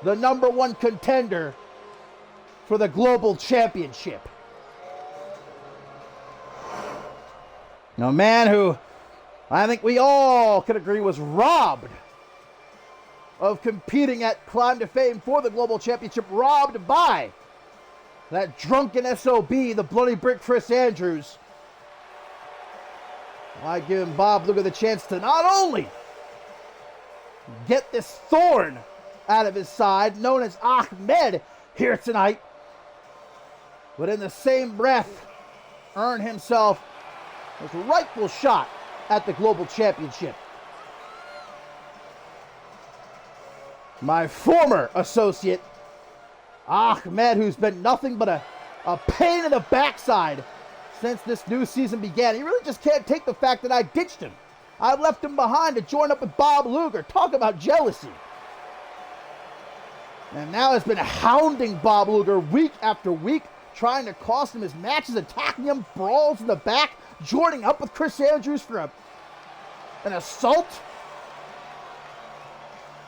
the #1 contender for the Global Championship. A man who I think we all can agree was robbed of competing at Climb to Fame for the Global Championship, robbed by that drunken SOB, the Bloody Brick Chris Andrews. Why giving Bob Luger the chance to not only get this thorn out of his side, known as Ahmed, here tonight, but in the same breath, earn himself his rightful shot at the Global Championship. My former associate, Ahmed, who's been nothing but a pain in the backside since this new season began. He really just can't take the fact that I ditched him. I left him behind to join up with Bob Luger. Talk about jealousy. And now has been hounding Bob Luger week after week, trying to cost him his matches, attacking him, brawls in the back, joining up with Chris Andrews for an assault.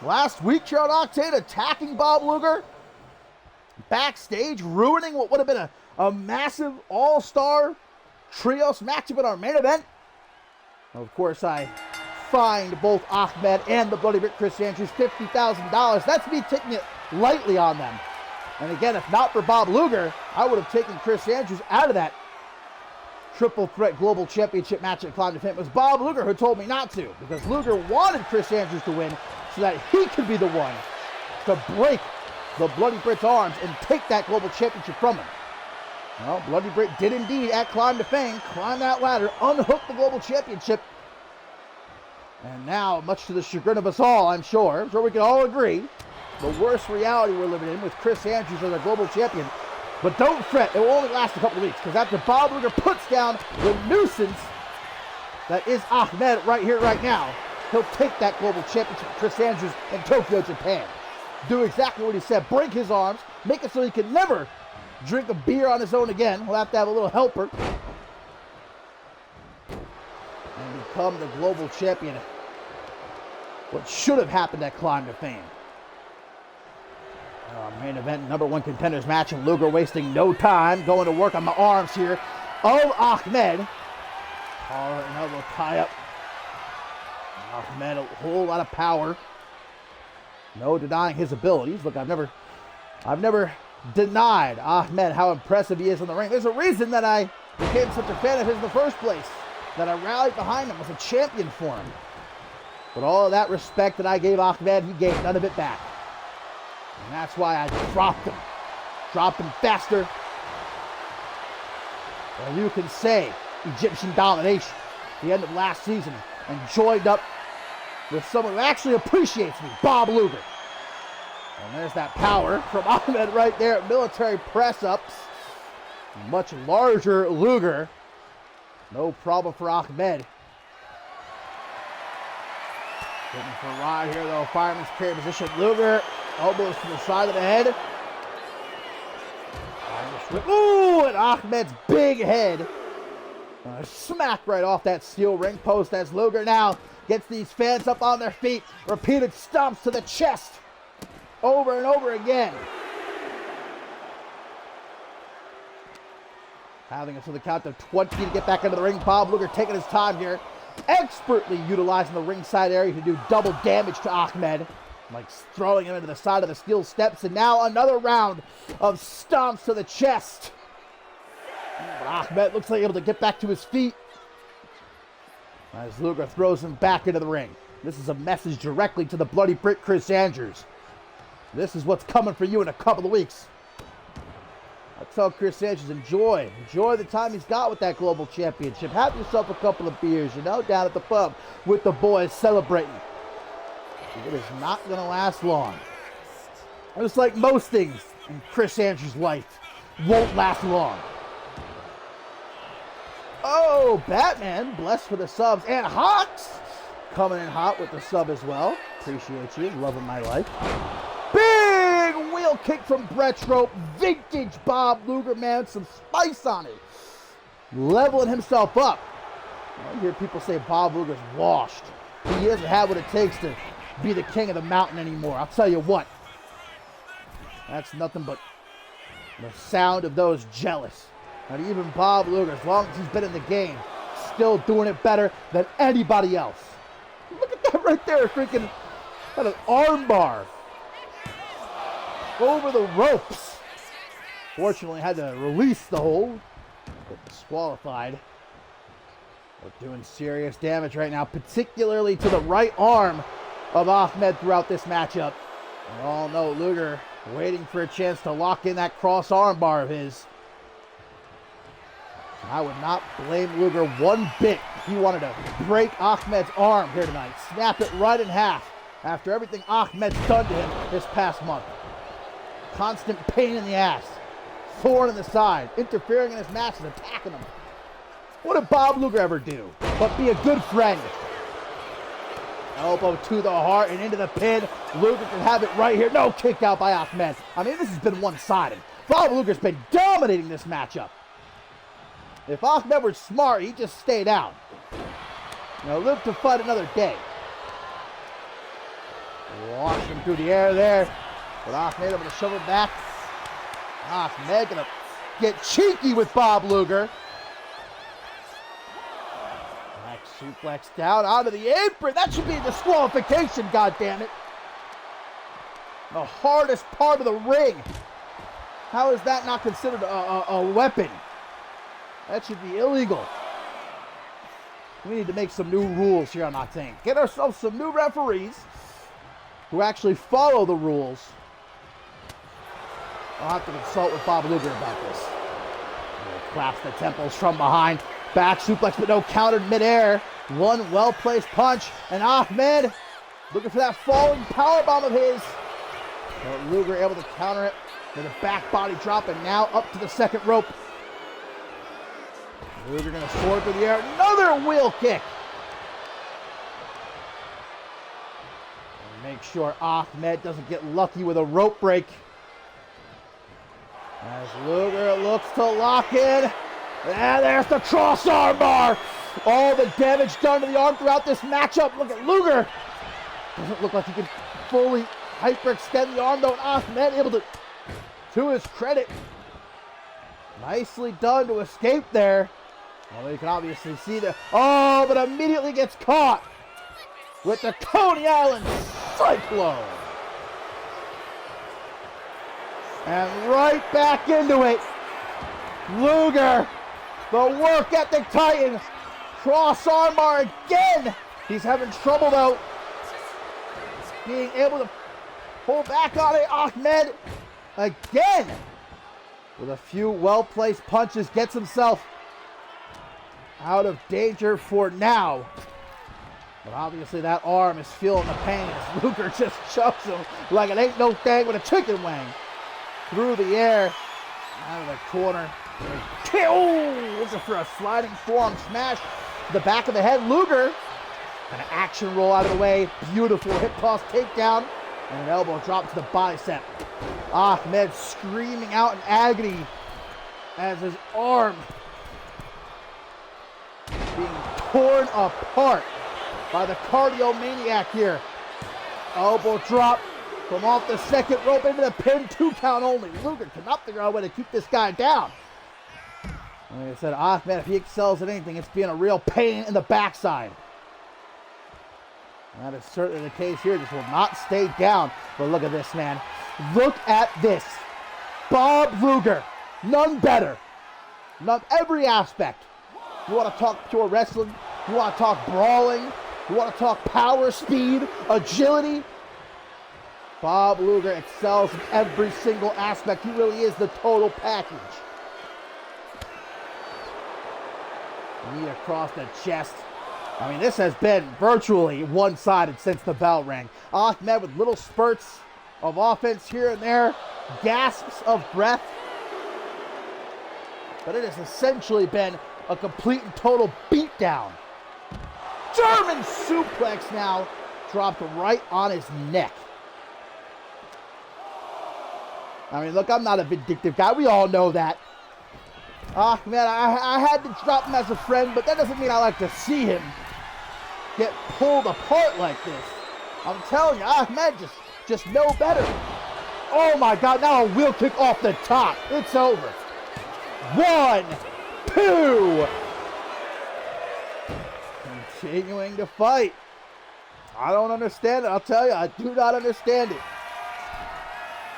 Last week here on Octane, attacking Bob Luger backstage, ruining what would have been a massive all-star trios matchup in our main event. Of course, I fined both Ahmed and the Bloody Brick Chris Andrews $50,000. That's me taking it lightly on them. And again, if not for Bob Luger, I would have taken Chris Andrews out of that triple threat global championship match at Climb to Fame. It was Bob Luger who told me not to, because Luger wanted Chris Andrews to win so that he could be the one to break the Bloody Brick's arms and take that global championship from him. Well, Bloody Brick did indeed at Climb to Fame climb that ladder, unhook the global championship. And now, much to the chagrin of us all, I'm sure we can all agree, the worst reality we're living in with Chris Andrews as our global champion. But don't fret, it will only last a couple of weeks, because after Bob Luger puts down the nuisance that is Ahmed right here, right now, he'll take that global championship to Chris Andrews in Tokyo, Japan. Do exactly what he said, break his arms, make it so he can never drink a beer on his own again. He'll have to have a little helper. And become the global champion. What should have happened at Climb to Fame. Our main event, #1 contenders match, and Luger wasting no time going to work on the arms here of Ahmed. Collar and elbow tie up. Ahmed, a whole lot of power. No denying his abilities. Look, I've never denied Ahmed how impressive he is in the ring. There's a reason that I became such a fan of his in the first place, that I rallied behind him, was a champion for him. But all of that respect that I gave Ahmed, he gave none of it back. And that's why I dropped him faster than you can say Egyptian domination at the end of last season, and joined up with someone who actually appreciates me, Bob Luger. And there's that power from Ahmed right there at military press-ups. Much larger Luger. No problem for Ahmed. Looking for a ride here though, fireman's carry position. Luger, elbows to the side of the head. Ooh, and Ahmed's big head. Smack right off that steel ring post as Luger now gets these fans up on their feet. Repeated stomps to the chest. Over and over again. Having it to the count of 20 to get back into the ring. Bob Luger taking his time here. Expertly utilizing the ringside area to do double damage to Ahmed. Like throwing him into the side of the steel steps. And now another round of stomps to the chest. But Ahmed looks like able to get back to his feet as Luger throws him back into the ring. This is a message directly to the Bloody Brick Chris Andrews. This is what's coming for you in a couple of weeks. I tell Chris Andrews, enjoy the time he's got with that global championship. Have yourself a couple of beers, down at the pub with the boys celebrating. It is not going to last long. Just like most things in Chris Andrews' life, won't last long. Oh, Batman, blessed for the subs. And Hawks coming in hot with the sub as well. Appreciate you, loving my life. Big wheel tail kick from Brett's rope. Vintage Bob Luger, man, some spice on it. Leveling himself up. I hear people say Bob Luger's washed. He doesn't have what it takes to be the king of the mountain anymore. I'll tell you what. That's nothing but the sound of those jealous. And even Bob Luger, as long as he's been in the game, still doing it better than anybody else. Look at that right there, freaking, got an arm bar over the ropes. Fortunately, had to release the hold, but disqualified. We're doing serious damage right now, particularly to the right arm of Ahmed throughout this matchup. We all know Luger waiting for a chance to lock in that cross arm bar of his. I would not blame Luger one bit if he wanted to break Ahmed's arm here tonight. Snap it right in half after everything Ahmed's done to him this past month. Constant pain in the ass, thorn in the side, interfering in his matches, attacking him. What did Bob Luger ever do but be a good friend? Elbow to the heart and into the pin. Luger can have it right here. No kick out by Ahmed. I mean, this has been one-sided. Bob Luger's been dominating this matchup. If Ahmed were smart, he'd just stay down. You know, live to fight another day. Launch him through the air there. But Ahmed able to shove him back. Ahmed gonna get cheeky with Bob Luger. Back suplex down onto the apron. That should be a disqualification, goddammit. The hardest part of the ring. How is that not considered a weapon? That should be illegal. We need to make some new rules here on Octane. Get ourselves some new referees who actually follow the rules. I'll have to consult with Bob Luger about this. Claps the temples from behind. Back suplex, but no countered midair. One well-placed punch. And Ahmed looking for that falling powerbomb of his. But Luger able to counter it with a back body drop, and now up to the second rope. Luger going to soar through the air. Another wheel kick. And make sure Ahmed doesn't get lucky with a rope break. As Luger looks to lock in. And there's the cross arm bar. All the damage done to the arm throughout this matchup. Look at Luger. Doesn't look like he can fully hyperextend the arm though. And Ahmed able to his credit, nicely done to escape there. Well, you can obviously see that. Oh, but immediately gets caught with the Coney Island Cyclone. And right back into it. Luger, the work ethic titan. Cross armbar again. He's having trouble though being able to pull back on it. Ahmed again with a few well-placed punches gets himself out of danger for now. But obviously that arm is feeling the pain as Luger just shoves him like it ain't no thing with a chicken wing. Through the air, out of the corner. Oh, looking for a sliding forearm smash to the back of the head. Luger, an action roll out of the way. Beautiful hip toss takedown. And an elbow drop to the bicep. Ahmed screaming out in agony as his arm being torn apart by the cardio maniac here. Elbow drop from off the second rope into the pin, 2 count only. Luger cannot figure out a way to keep this guy down. Like I said, Ahmed, if he excels at anything, it's being a real pain in the backside. And that is certainly the case here. Just will not stay down. But look at this, man. Look at this. Bob Luger, none better. None, every aspect. You want to talk pure wrestling? You want to talk brawling? You want to talk power, speed, agility? Bob Luger excels in every single aspect. He really is the total package. Knee across the chest. I mean, this has been virtually one-sided since the bell rang. Ahmed with little spurts of offense here and there, gasps of breath. But it has essentially been a complete and total beatdown. German suplex now dropped right on his neck. I mean, look, I'm not a vindictive guy. We all know that. Ahmed, I had to drop him as a friend, but that doesn't mean I like to see him get pulled apart like this. I'm telling you, Ahmed just know better. Oh my God, now a wheel kick off the top. It's over. 1, 2. Continuing to fight. I don't understand it. I'll tell you, I do not understand it.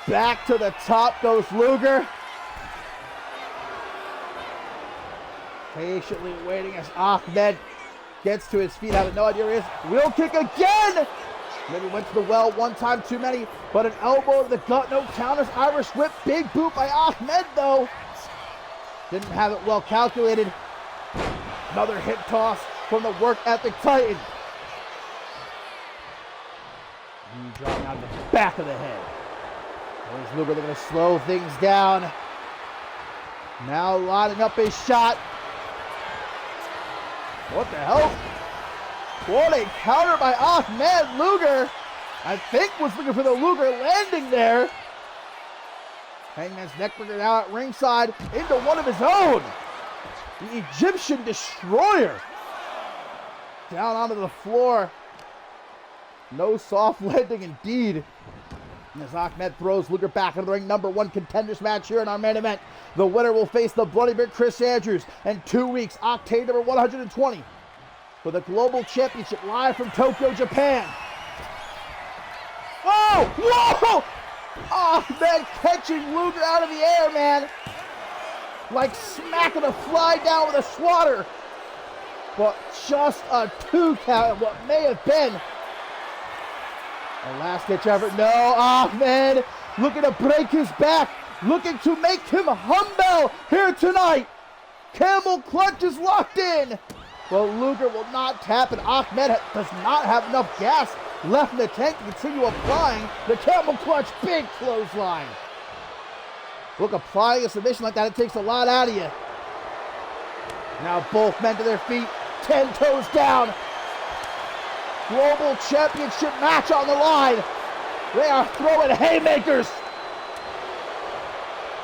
Back to the top goes Luger. Patiently waiting as Ahmed gets to his feet, having no idea where he is. Wheel kick again! Maybe went to the well one time too many, but an elbow to the gut, no counters. Irish whip, big boot by Ahmed though. Didn't have it well calculated. Another hip toss from the work ethic Titan. Drawing out of the back of the head. There's Luger looking to slow things down. Now lining up his shot. What the hell? What a counter by Ahmed. Luger, I think, was looking for the Luger landing there. Hangman's neckbreaker now at ringside into one of his own. The Egyptian Destroyer. Down onto the floor. No soft landing indeed. And as Ahmed throws Luger back into the ring, number 1 contenders match here in our main event. The winner will face the Bloody Bear Chris Andrews in 2 weeks. Octane number 120 for the Global Championship live from Tokyo, Japan. Oh! Whoa! Ahmed catching Luger out of the air, man. Like smacking a fly down with a swatter. But just a 2 count of what may have been a last-ditch effort. No, Ahmed looking to break his back, looking to make him humble here tonight. Camel clutch is locked in. Well, Luger will not tap, and Ahmed does not have enough gas left in the tank to continue applying the camel clutch. Big clothesline. Look, applying a submission like that, it takes a lot out of you. Now both men to their feet, 10 toes down. Global Championship match on the line. They are throwing haymakers.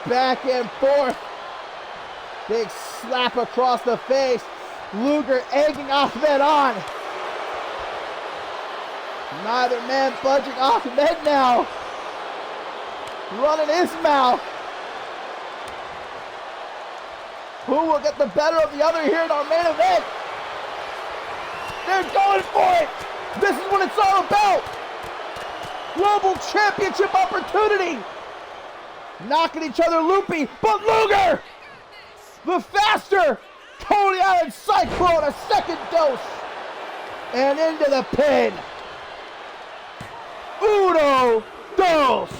Back and forth. Big slap across the face. Luger egging Ahmed on. Neither man budging. Ahmed now running his mouth. Who will get the better of the other here in our main event? They're going for it. This is what it's all about. Global Championship opportunity. Knocking each other loopy, but Luger, the faster Coney Island Cyclone, a second dose. And into the pin. Uno, dos,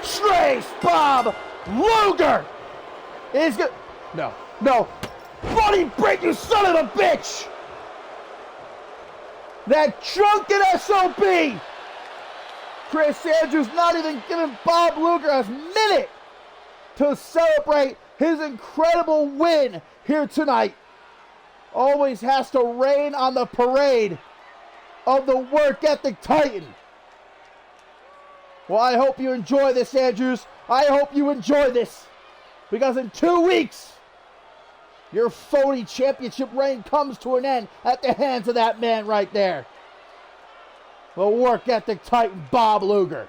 tres, Bob. Luger is good. No. Bloody break, you son of a bitch. That drunken SOB! Chris Andrews not even giving Bob Luger a minute to celebrate his incredible win here tonight. Always has to rain on the parade of the work ethic Titan. Well, I hope you enjoy this, Andrews. I hope you enjoy this. Because in 2 weeks, your phony championship reign comes to an end at the hands of that man right there. The work ethic Titan, Bob Luger.